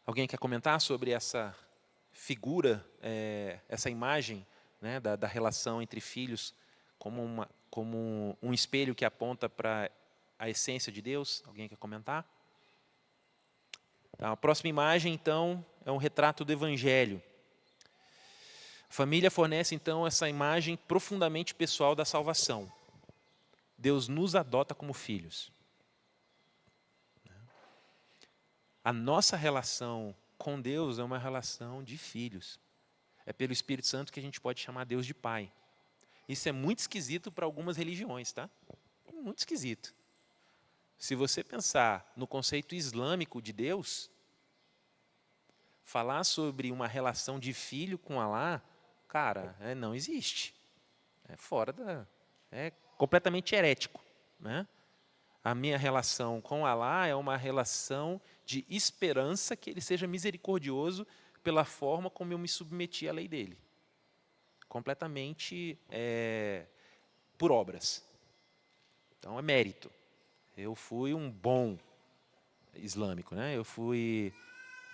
Alguém quer comentar sobre essa figura, essa imagem, né, da relação entre filhos como um espelho que aponta para a essência de Deus? Alguém quer comentar? Tá, a próxima imagem, então, é um retrato do Evangelho. A família fornece, então, essa imagem profundamente pessoal da salvação. Deus nos adota como filhos. A nossa relação com Deus é uma relação de filhos. É pelo Espírito Santo que a gente pode chamar Deus de Pai. Isso é muito esquisito para algumas religiões, tá? Muito esquisito. Se você pensar no conceito islâmico de Deus, falar sobre uma relação de filho com Alá, cara, não existe. É completamente herético, né? A minha relação com Alá é uma relação de esperança que Ele seja misericordioso pela forma como eu me submeti à lei dele. Completamente por obras. Então é mérito. Eu fui um bom islâmico, né? Eu fui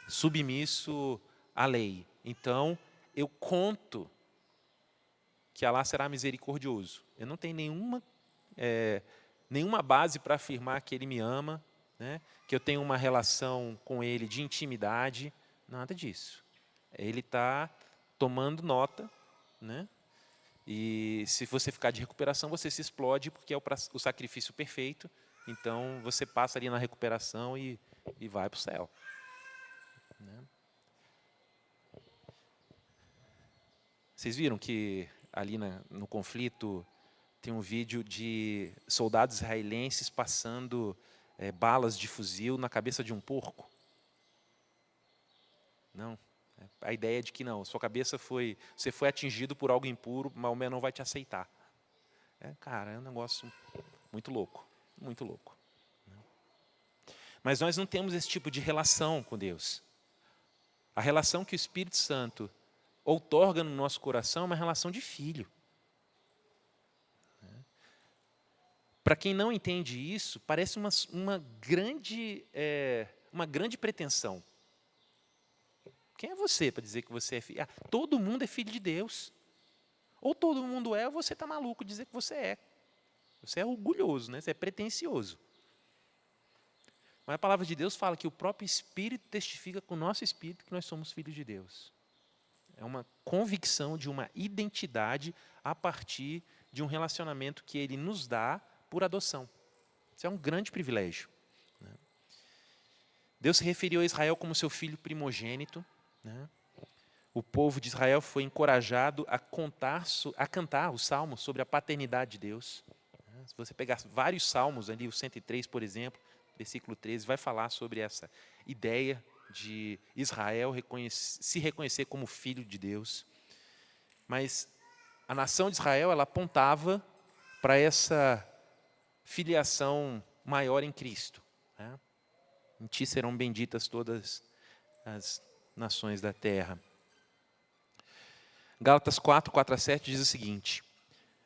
submisso à lei. Então eu conto que Alá será misericordioso. Eu não tenho nenhuma base para afirmar que Ele me ama, né? Que eu tenho uma relação com Ele de intimidade, nada disso. Ele está tomando nota, né? E se você ficar de recuperação, você se explode, porque é o sacrifício perfeito. Então, você passa ali na recuperação e vai para o céu, né? Vocês viram que ali no conflito tem um vídeo de soldados israelenses passando balas de fuzil na cabeça de um porco? Não. A ideia de que não, sua cabeça você foi atingido por algo impuro, Maomé não vai te aceitar. Cara, é um negócio muito louco, muito louco. Mas nós não temos esse tipo de relação com Deus. A relação que o Espírito Santo outorga no nosso coração é uma relação de filho. Para quem não entende isso, parece uma grande pretensão. Quem é você para dizer que você é filho? Todo mundo é filho de Deus. Ou todo mundo é, ou você está maluco de dizer que você é. Você é orgulhoso, né? Você é pretensioso. Mas a palavra de Deus fala que o próprio Espírito testifica com o nosso Espírito que nós somos filhos de Deus. É uma convicção de uma identidade a partir de um relacionamento que Ele nos dá por adoção. Isso é um grande privilégio. Deus se referiu a Israel como seu filho primogênito. O povo de Israel foi encorajado a cantar os salmos sobre a paternidade de Deus. Se você pegar vários salmos, ali o 103, por exemplo, versículo 13, vai falar sobre essa ideia de Israel se reconhecer como filho de Deus. Mas a nação de Israel, ela apontava para essa filiação maior em Cristo. Em ti serão benditas todas as nações da terra. Gálatas 4:4-7 diz o seguinte: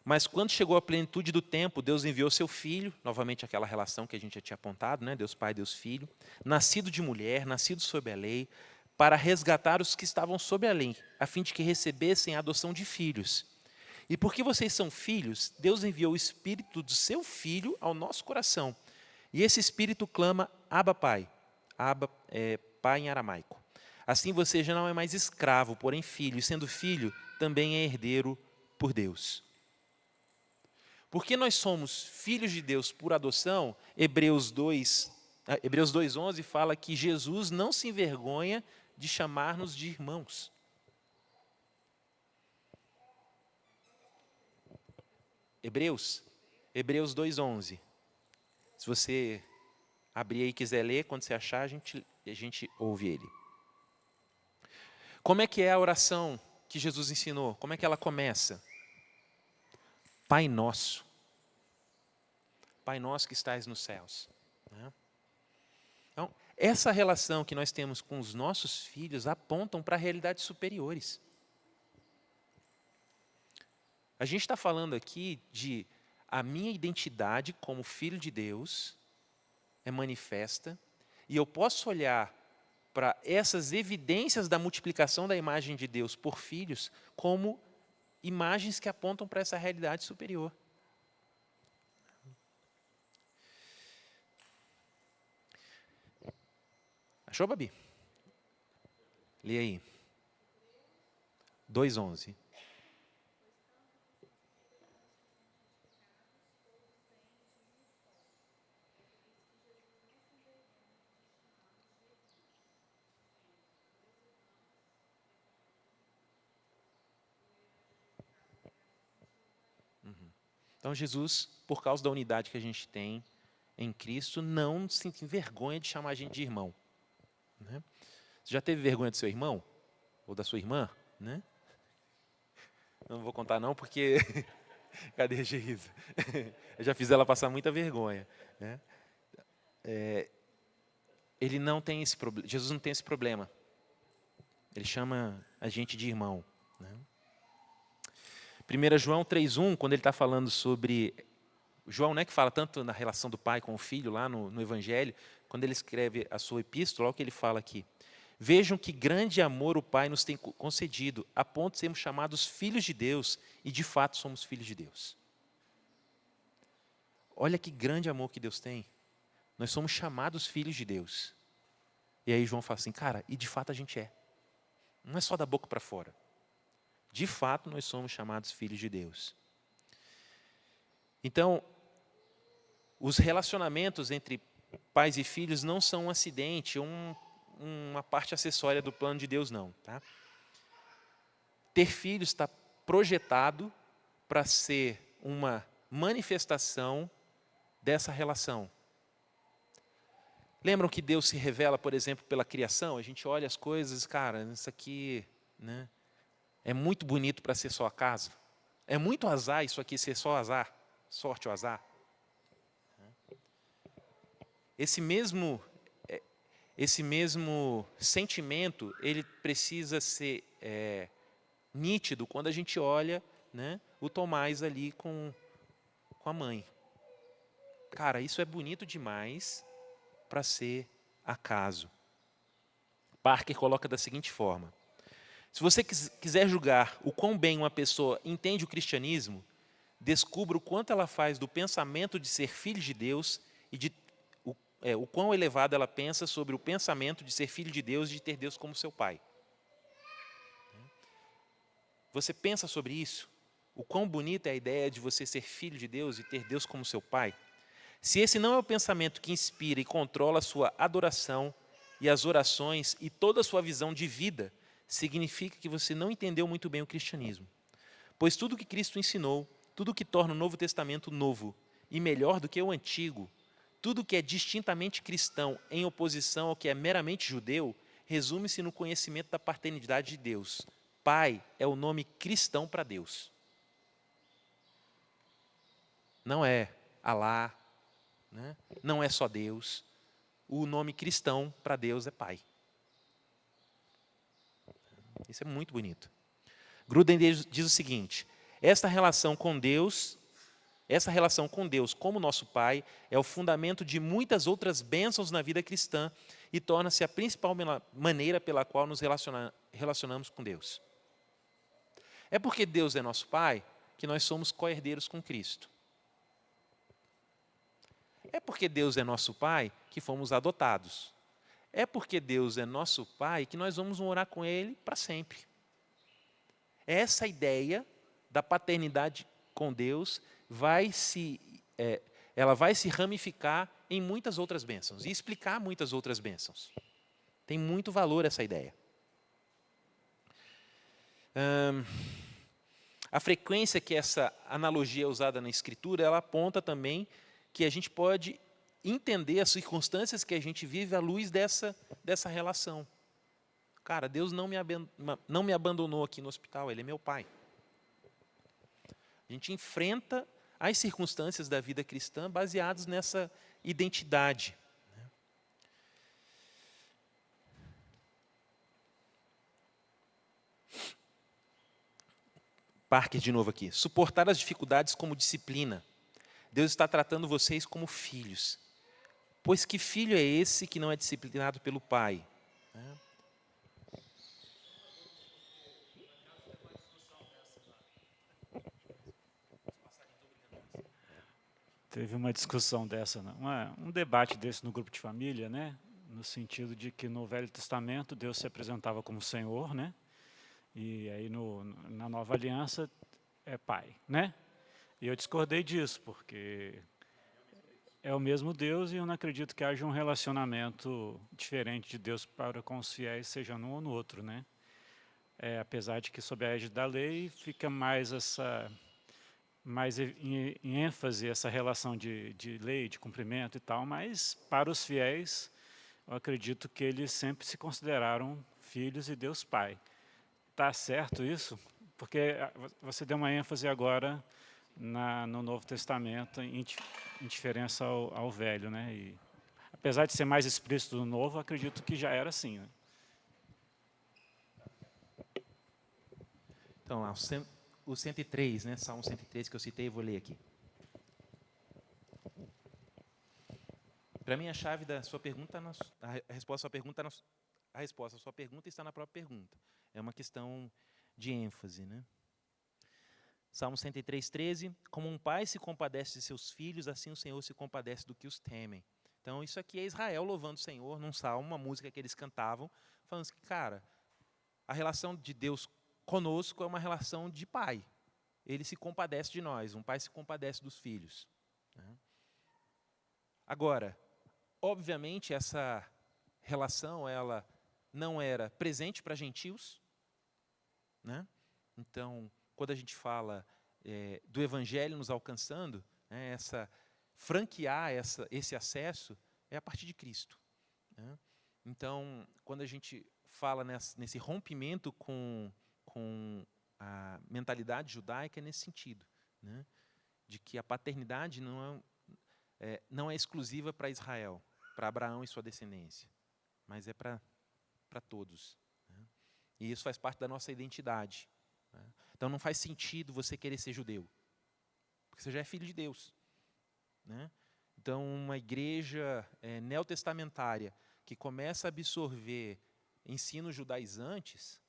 mas quando chegou a plenitude do tempo, Deus enviou seu Filho, novamente aquela relação que a gente já tinha apontado, né? Deus Pai, Deus Filho, nascido de mulher, nascido sob a lei, para resgatar os que estavam sob a lei, a fim de que recebessem a adoção de filhos. E porque vocês são filhos, Deus enviou o Espírito do seu Filho ao nosso coração. E esse Espírito clama, Abba, Pai. Abba é Pai em aramaico. Assim você já não é mais escravo, porém filho, e sendo filho, também é herdeiro por Deus. Porque nós somos filhos de Deus por adoção, Hebreus 2:11 fala que Jesus não se envergonha de chamar-nos de irmãos. Hebreus 2:11. Se você abrir aí e quiser ler, quando você achar, a gente ouve ele. Como é que é a oração que Jesus ensinou? Como é que ela começa? Pai nosso. Pai nosso que estais nos céus. Então, essa relação que nós temos com os nossos filhos apontam para realidades superiores. A gente está falando aqui de a minha identidade como filho de Deus é manifesta, e eu posso olhar para essas evidências da multiplicação da imagem de Deus por filhos como imagens que apontam para essa realidade superior. Achou, Babi? Lê aí. 2:11. Então, Jesus, por causa da unidade que a gente tem em Cristo, não se envergonha de chamar a gente de irmão. Né? Você já teve vergonha do seu irmão? Ou da sua irmã? Né? Não vou contar não, porque... Cadê a Geisa? Eu já fiz ela passar muita vergonha. Né? Ele não tem esse problema. Jesus não tem esse problema. Ele chama a gente de irmão. Né? 1 João 3:1, quando ele está falando sobre... João, né, que fala tanto na relação do pai com o filho, lá no Evangelho, quando ele escreve a sua epístola, olha o que ele fala aqui. Vejam que grande amor o Pai nos tem concedido, a ponto de sermos chamados filhos de Deus, e de fato somos filhos de Deus. Olha que grande amor que Deus tem. Nós somos chamados filhos de Deus. E aí João fala assim, cara, e de fato a gente é. Não é só da boca para fora. De fato, nós somos chamados filhos de Deus. Então, os relacionamentos entre pais e filhos não são um acidente, uma parte acessória do plano de Deus, não. Tá? Ter filhos está projetado para ser uma manifestação dessa relação. Lembram que Deus se revela, por exemplo, pela criação? A gente olha as coisas, cara, isso aqui, né, é muito bonito para ser só acaso. É muito azar isso aqui ser só azar, sorte ou azar. Esse mesmo sentimento, ele precisa ser nítido quando a gente olha, né, o Tomás ali com a mãe. Cara, isso é bonito demais para ser acaso. Parker coloca da seguinte forma: se você quiser julgar o quão bem uma pessoa entende o cristianismo, descubra o quanto ela faz do pensamento de ser filho de Deus e o quão elevado ela pensa sobre o pensamento de ser filho de Deus e de ter Deus como seu pai. Você pensa sobre isso? O quão bonita é a ideia de você ser filho de Deus e ter Deus como seu pai? Se esse não é o pensamento que inspira e controla a sua adoração e as orações e toda a sua visão de vida, significa que você não entendeu muito bem o cristianismo. Pois tudo que Cristo ensinou, tudo que torna o Novo Testamento novo e melhor do que o Antigo, tudo que é distintamente cristão em oposição ao que é meramente judeu, resume-se no conhecimento da paternidade de Deus. Pai é o nome cristão para Deus. Não é Alá, né? Não é só Deus. O nome cristão para Deus é Pai. Isso é muito bonito. Gruden diz o seguinte: essa relação com Deus como nosso Pai é o fundamento de muitas outras bênçãos na vida cristã e torna-se a principal maneira pela qual nos relacionamos com Deus. É porque Deus é nosso Pai que nós somos co-herdeiros com Cristo. É porque Deus é nosso Pai que fomos adotados. É porque Deus é nosso Pai que nós vamos morar com Ele para sempre. Essa ideia da paternidade com Deus ela vai se ramificar em muitas outras bênçãos e explicar muitas outras bênçãos. Tem muito valor essa ideia. A frequência que essa analogia é usada na Escritura, ela aponta também que a gente pode entender as circunstâncias que a gente vive à luz dessa relação. Cara, Deus não me abandonou aqui no hospital, Ele é meu Pai. A gente enfrenta as circunstâncias da vida cristã baseadas nessa identidade. Parker de novo aqui. Suportar as dificuldades como disciplina. Deus está tratando vocês como filhos. Pois que filho é esse que não é disciplinado pelo pai? Teve uma discussão dessa, um debate desse no grupo de família, né? No sentido de que no Velho Testamento Deus se apresentava como Senhor, né? E aí na Nova Aliança é Pai, né? E eu discordei disso, porque é o mesmo Deus e eu não acredito que haja um relacionamento diferente de Deus para com os fiéis, seja num ou no outro, né? Apesar de que sob a égide da lei fica mais em ênfase essa relação de lei, de cumprimento e tal, mas para os fiéis, eu acredito que eles sempre se consideraram filhos e Deus Pai. Está certo isso? Porque você deu uma ênfase agora no Novo Testamento em diferença ao Velho, né? E, apesar de ser mais explícito no Novo, acredito que já era assim, né? Então, lá, o 103, né? Salmo 103 que eu citei, eu vou ler aqui. Para mim, a chave da sua pergunta, a resposta à sua pergunta está na própria pergunta. É uma questão de ênfase, né? Salmo 103, 13. Como um pai se compadece de seus filhos, assim o Senhor se compadece do que os temem. Então, isso aqui é Israel louvando o Senhor num salmo, uma música que eles cantavam, falando que, cara, a relação de Deus conosco é uma relação de pai. Ele se compadece de nós, um pai se compadece dos filhos. Agora, obviamente, essa relação ela não era presente para gentios, né? Então, quando a gente fala do Evangelho nos alcançando, né, franquear esse acesso é a partir de Cristo. né? Então, quando a gente fala nesse rompimento com a mentalidade judaica, é nesse sentido, né? De que a paternidade não é exclusiva para Israel, para Abraão e sua descendência, mas é para todos, né? E isso faz parte da nossa identidade, né? Então não faz sentido você querer ser judeu, porque você já é filho de Deus, né? Então uma igreja neotestamentária que começa a absorver ensinos judaizantes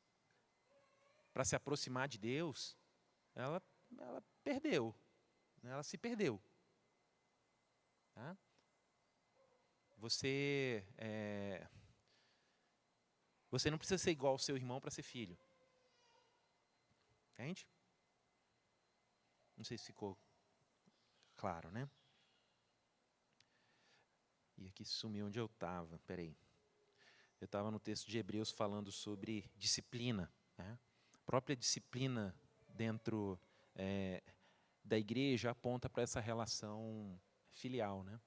para se aproximar de Deus, ela perdeu, né? Ela se perdeu, tá? Você não precisa ser igual ao seu irmão para ser filho. Entende? Não sei se ficou claro, né? E aqui sumiu onde eu estava. Peraí. Eu estava no texto de Hebreus falando sobre disciplina, né? A própria disciplina dentro da igreja aponta para essa relação filial, né?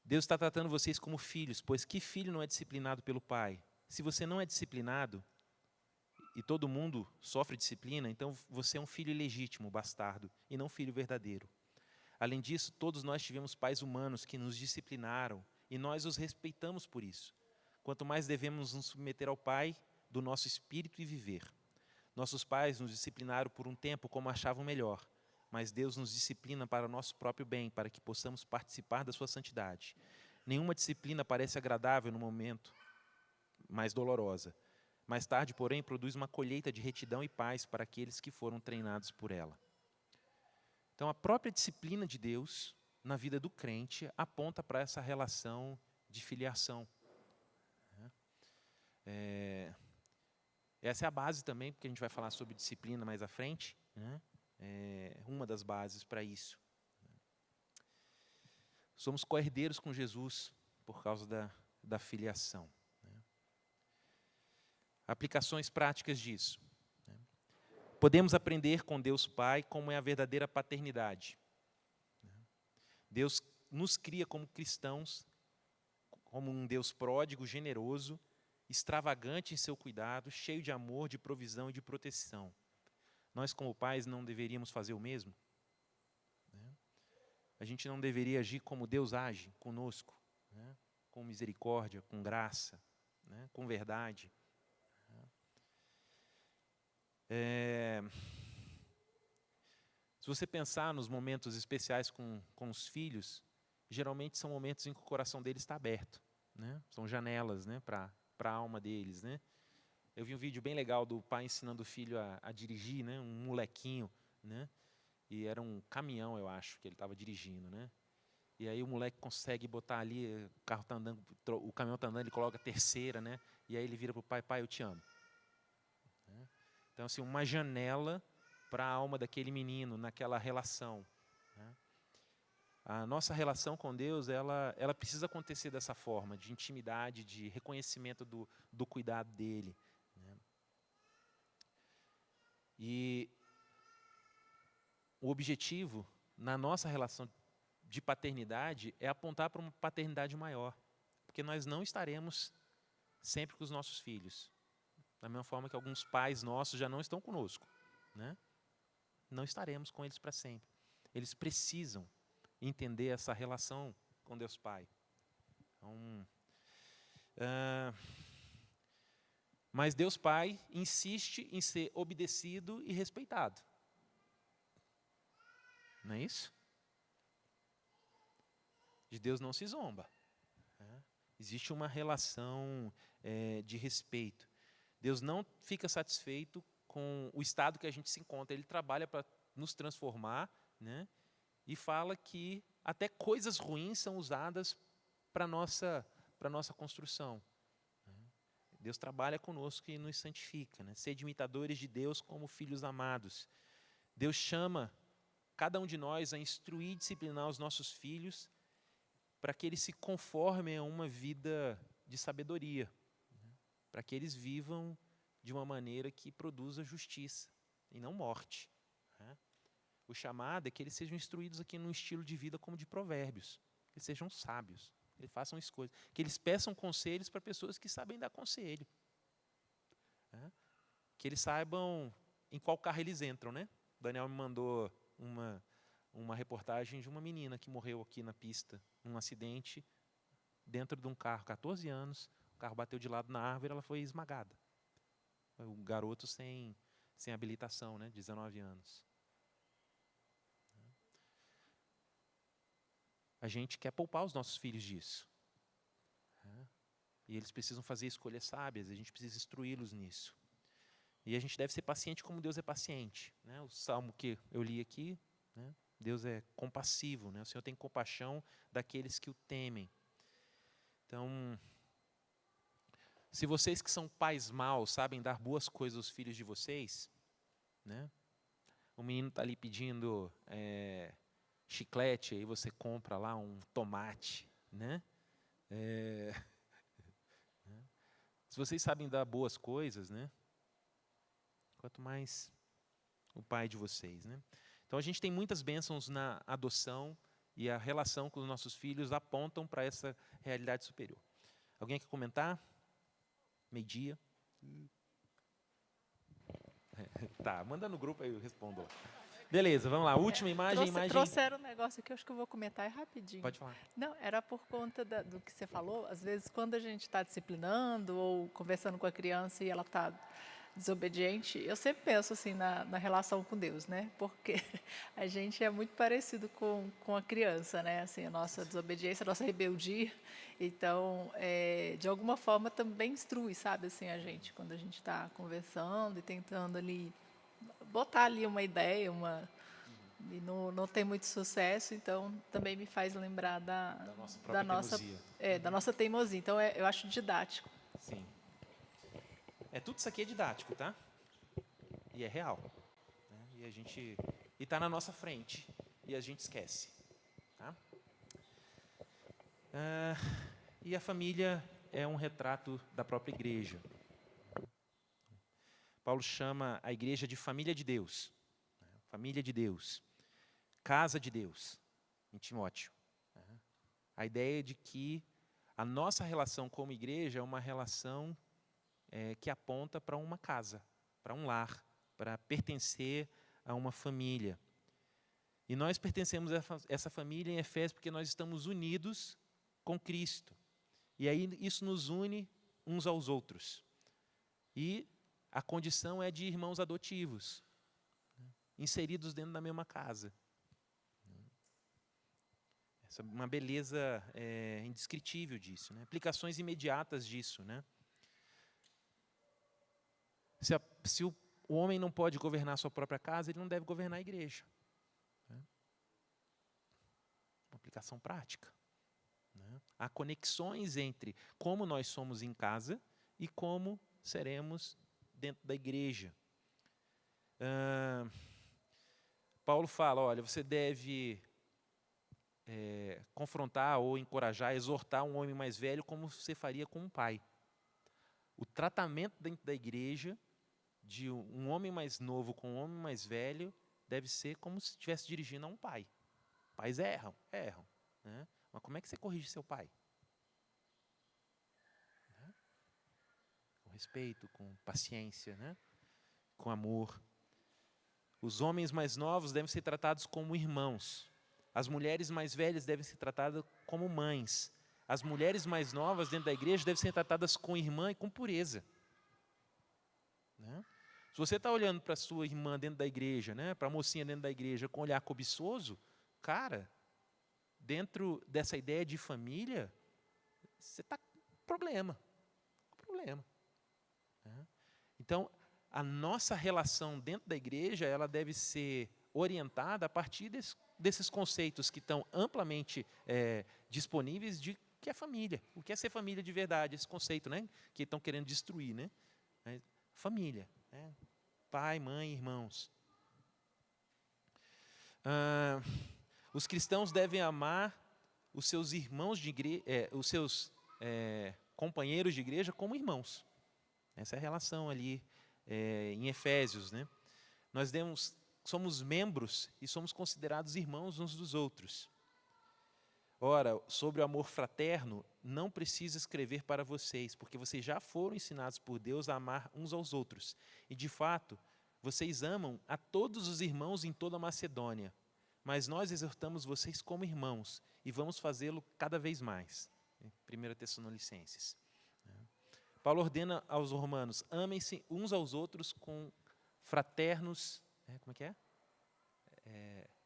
Deus está tratando vocês como filhos, pois que filho não é disciplinado pelo pai? Se você não é disciplinado, e todo mundo sofre disciplina, então você é um filho ilegítimo, bastardo, e não filho verdadeiro. Além disso, todos nós tivemos pais humanos que nos disciplinaram, e nós os respeitamos por isso. Quanto mais devemos nos submeter ao Pai do nosso espírito e viver. Nossos pais nos disciplinaram por um tempo como achavam melhor, mas Deus nos disciplina para o nosso próprio bem, para que possamos participar da sua santidade. Nenhuma disciplina parece agradável no momento, mas dolorosa. Mais tarde, porém, produz uma colheita de retidão e paz para aqueles que foram treinados por ela. Então, a própria disciplina de Deus na vida do crente aponta para essa relação de filiação. Essa é a base também, porque a gente vai falar sobre disciplina mais à frente, né? Uma das bases para isso. Somos co-herdeiros com Jesus por causa da filiação, né? Aplicações práticas disso. Podemos aprender com Deus Pai como é a verdadeira paternidade. Deus nos cria como cristãos, como um Deus pródigo, generoso, extravagante em seu cuidado, cheio de amor, de provisão e de proteção. Nós, como pais, não deveríamos fazer o mesmo? A gente não deveria agir como Deus age conosco, né? Com misericórdia, com graça, né? Com verdade. Se você pensar nos momentos especiais com os filhos, geralmente são momentos em que o coração deles está aberto, né? São janelas, né, para a alma deles, né? Eu vi um vídeo bem legal do pai ensinando o filho a dirigir, né? Um molequinho, né? E era um caminhão, eu acho, que ele estava dirigindo, né? E aí o moleque consegue botar ali, o carro tá andando, o caminhão está andando, ele coloca a terceira, né? E aí ele vira para o pai: pai, eu te amo. Então, assim, uma janela para a alma daquele menino, naquela relação, né? A nossa relação com Deus, ela precisa acontecer dessa forma, de intimidade, de reconhecimento do cuidado dEle, né? E o objetivo, na nossa relação de paternidade, é apontar para uma paternidade maior, porque nós não estaremos sempre com os nossos filhos, da mesma forma que alguns pais nossos já não estão conosco, né? Não estaremos com eles para sempre. Eles precisam entender essa relação com Deus Pai. Então, mas Deus Pai insiste em ser obedecido e respeitado. Não é isso? De Deus não se zomba, né? Existe uma relação de respeito. Deus não fica satisfeito com o estado que a gente se encontra. Ele trabalha para nos transformar, né? E fala que até coisas ruins são usadas para a nossa construção. Deus trabalha conosco e nos santifica, né? Sede imitadores de Deus como filhos amados. Deus chama cada um de nós a instruir e disciplinar os nossos filhos para que eles se conformem a uma vida de sabedoria, né? Para que eles vivam de uma maneira que produza justiça e não morte, né? O chamado é que eles sejam instruídos aqui num estilo de vida como de Provérbios, que eles sejam sábios, que eles façam escolhas, que eles peçam conselhos para pessoas que sabem dar conselho. Né? Que eles saibam em qual carro eles entram. Né? O Daniel me mandou uma reportagem de uma menina que morreu aqui na pista, num acidente, dentro de um carro, 14 anos, o carro bateu de lado na árvore e ela foi esmagada. O garoto sem habilitação, né, 19 anos. A gente quer poupar os nossos filhos disso. E eles precisam fazer escolhas sábias, a gente precisa instruí-los nisso. E a gente deve ser paciente como Deus é paciente. Né? O salmo que eu li aqui, né? Deus é compassivo, né? O Senhor tem compaixão daqueles que o temem. Então, se vocês que são pais maus sabem dar boas coisas aos filhos de vocês, né? O menino está ali pedindo chiclete, aí você compra lá um tomate, né? Se vocês sabem dar boas coisas, né? Quanto mais o pai de vocês, né? Então a gente tem muitas bênçãos na adoção e a relação com os nossos filhos apontam para essa realidade superior. Alguém quer comentar? Meio-dia. Tá, manda no grupo aí eu respondo. Beleza, vamos lá. Última imagem. Trouxeram um negócio que eu acho que eu vou comentar rapidinho. Pode falar. Não, era por conta do que você falou. Às vezes, quando a gente está disciplinando ou conversando com a criança e ela está desobediente, eu sempre penso assim na relação com Deus, né? Porque a gente é muito parecido com a criança, né? Assim, a nossa desobediência, a nossa rebeldia. Então, de alguma forma, também instrui, sabe? Assim, a gente, quando a gente está conversando e tentando ali botar ali uma ideia, e não tem muito sucesso, então também me faz lembrar da nossa própria teimosia. Da nossa teimosia. Então eu acho didático. Sim. Tudo isso aqui é didático, tá? E é real. Né? E está na nossa frente e a gente esquece. Tá? E a família é um retrato da própria igreja. Paulo chama a igreja de família de Deus. Família de Deus. Casa de Deus, em Timóteo. A ideia de que a nossa relação como igreja é uma relação que aponta para uma casa, para um lar, para pertencer a uma família. E nós pertencemos a essa família em Efésios porque nós estamos unidos com Cristo. E aí isso nos une uns aos outros. E a condição é de irmãos adotivos, inseridos dentro da mesma casa. Essa é uma beleza indescritível disso. Né? Aplicações imediatas disso. Né? Se o homem não pode governar a sua própria casa, ele não deve governar a igreja. Né? Uma aplicação prática. Né? Há conexões entre como nós somos em casa e como seremos dentro da igreja. Paulo fala, olha, você deve confrontar ou encorajar, exortar um homem mais velho como você faria com um pai. O tratamento dentro da igreja de um homem mais novo com um homem mais velho deve ser como se estivesse dirigindo a um pai. Pais erram. Né? Mas como é que você corrige seu pai? Né? Com respeito, com paciência, né? Com amor. Os homens mais novos devem ser tratados como irmãos. As mulheres mais velhas devem ser tratadas como mães. As mulheres mais novas dentro da igreja devem ser tratadas com irmã e com pureza. Né? Se você está olhando para a sua irmã dentro da igreja, né, para a mocinha dentro da igreja com um olhar cobiçoso, cara, dentro dessa ideia de família, você está com problema. Né? Então, a nossa relação dentro da igreja, ela deve ser orientada a partir desses conceitos que estão amplamente disponíveis de que é família. O que é ser família de verdade? Esse conceito, né, que estão querendo destruir. Né? Família. Né? Pai, mãe, irmãos. Os cristãos devem amar os seus irmãos de igreja, os seus companheiros de igreja como irmãos. Essa é a relação ali em Efésios. Né? Nós somos membros e somos considerados irmãos uns dos outros. Ora, sobre o amor fraterno, não preciso escrever para vocês, porque vocês já foram ensinados por Deus a amar uns aos outros. E, de fato, vocês amam a todos os irmãos em toda a Macedônia. Mas nós exortamos vocês como irmãos, e vamos fazê-lo cada vez mais. 1 Tessalonicenses. Paulo ordena aos romanos, amem-se uns aos outros com fraternos, como é que é?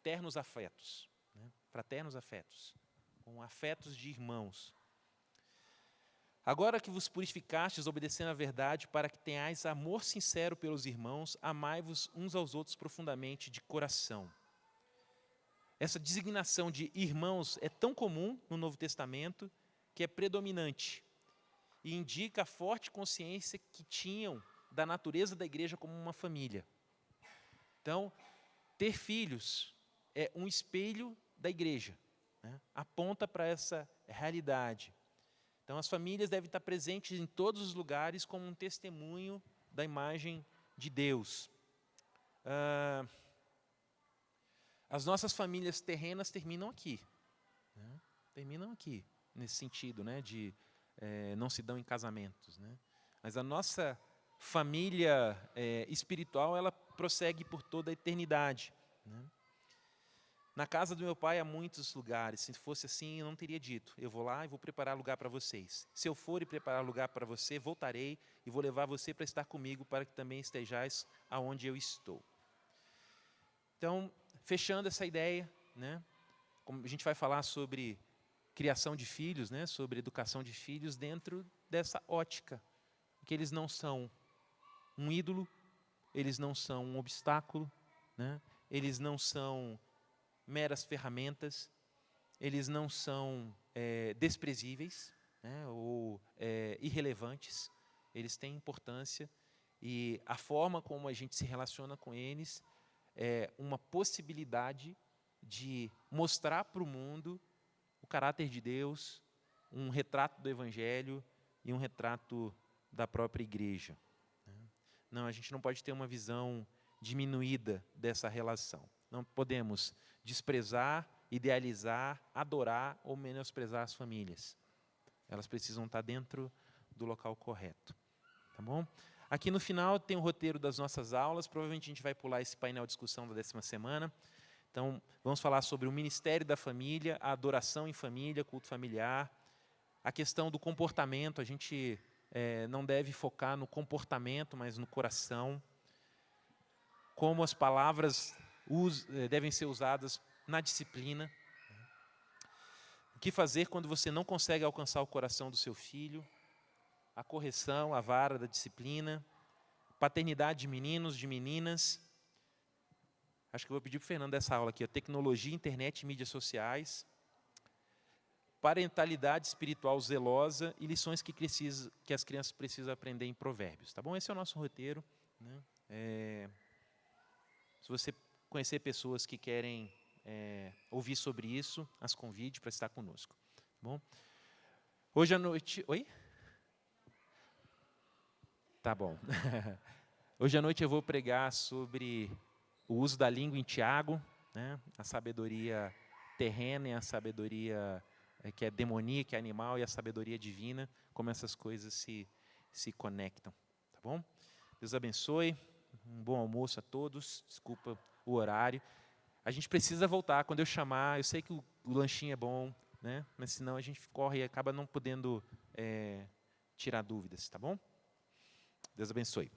Ternos afetos. Fraternos afetos, com afetos de irmãos. Agora que vos purificastes, obedecendo à verdade, para que tenhais amor sincero pelos irmãos, amai-vos uns aos outros profundamente de coração. Essa designação de irmãos é tão comum no Novo Testamento que é predominante e indica a forte consciência que tinham da natureza da igreja como uma família. Então, ter filhos é um espelho da igreja, aponta para essa realidade. Então, as famílias devem estar presentes em todos os lugares como um testemunho da imagem de Deus. As nossas famílias terrenas terminam aqui. Terminam aqui, nesse sentido, de não se dão em casamentos. Mas a nossa família espiritual, ela prossegue por toda a eternidade. Na casa do meu pai há muitos lugares. Se fosse assim, eu não teria dito. Eu vou lá e vou preparar lugar para vocês. Se eu for e preparar lugar para você, voltarei e vou levar você para estar comigo, para que também estejais aonde eu estou. Então, fechando essa ideia, como a gente vai falar sobre criação de filhos, sobre educação de filhos dentro dessa ótica, que eles não são um ídolo, eles não são um obstáculo, eles não são meras ferramentas, eles não são desprezíveis, ou irrelevantes, eles têm importância e a forma como a gente se relaciona com eles é uma possibilidade de mostrar para o mundo o caráter de Deus, um retrato do Evangelho e um retrato da própria igreja. Não, a gente não pode ter uma visão diminuída dessa relação. Não podemos desprezar, idealizar, adorar ou menosprezar as famílias. Elas precisam estar dentro do local correto. Tá bom? Aqui no final tem o roteiro das nossas aulas. Provavelmente a gente vai pular esse painel de discussão da 10ª semana. Então, vamos falar sobre o ministério da família, a adoração em família, culto familiar, a questão do comportamento. A gente não deve focar no comportamento, mas no coração. Como as palavras devem ser usadas na disciplina. O que fazer quando você não consegue alcançar o coração do seu filho. A correção, a vara da disciplina. Paternidade de meninos, de meninas. Acho que eu vou pedir para o Fernando essa aula aqui. Tecnologia, internet e mídias sociais. Parentalidade espiritual zelosa e lições que as crianças precisam aprender em Provérbios. Tá bom? Esse é o nosso roteiro. Se você conhecer pessoas que querem ouvir sobre isso, as convide para estar conosco. Tá bom? Hoje à noite... Oi? Tá bom. Hoje à noite eu vou pregar sobre o uso da língua em Tiago, a sabedoria terrena e a sabedoria que é demoníaca, que é animal, e a sabedoria divina, como essas coisas se conectam. Tá bom? Deus abençoe. Um bom almoço a todos. Desculpa o horário. A gente precisa voltar quando eu chamar. Eu sei que o lanchinho é bom, mas senão a gente corre e acaba não podendo tirar dúvidas. Tá bom? Deus abençoe.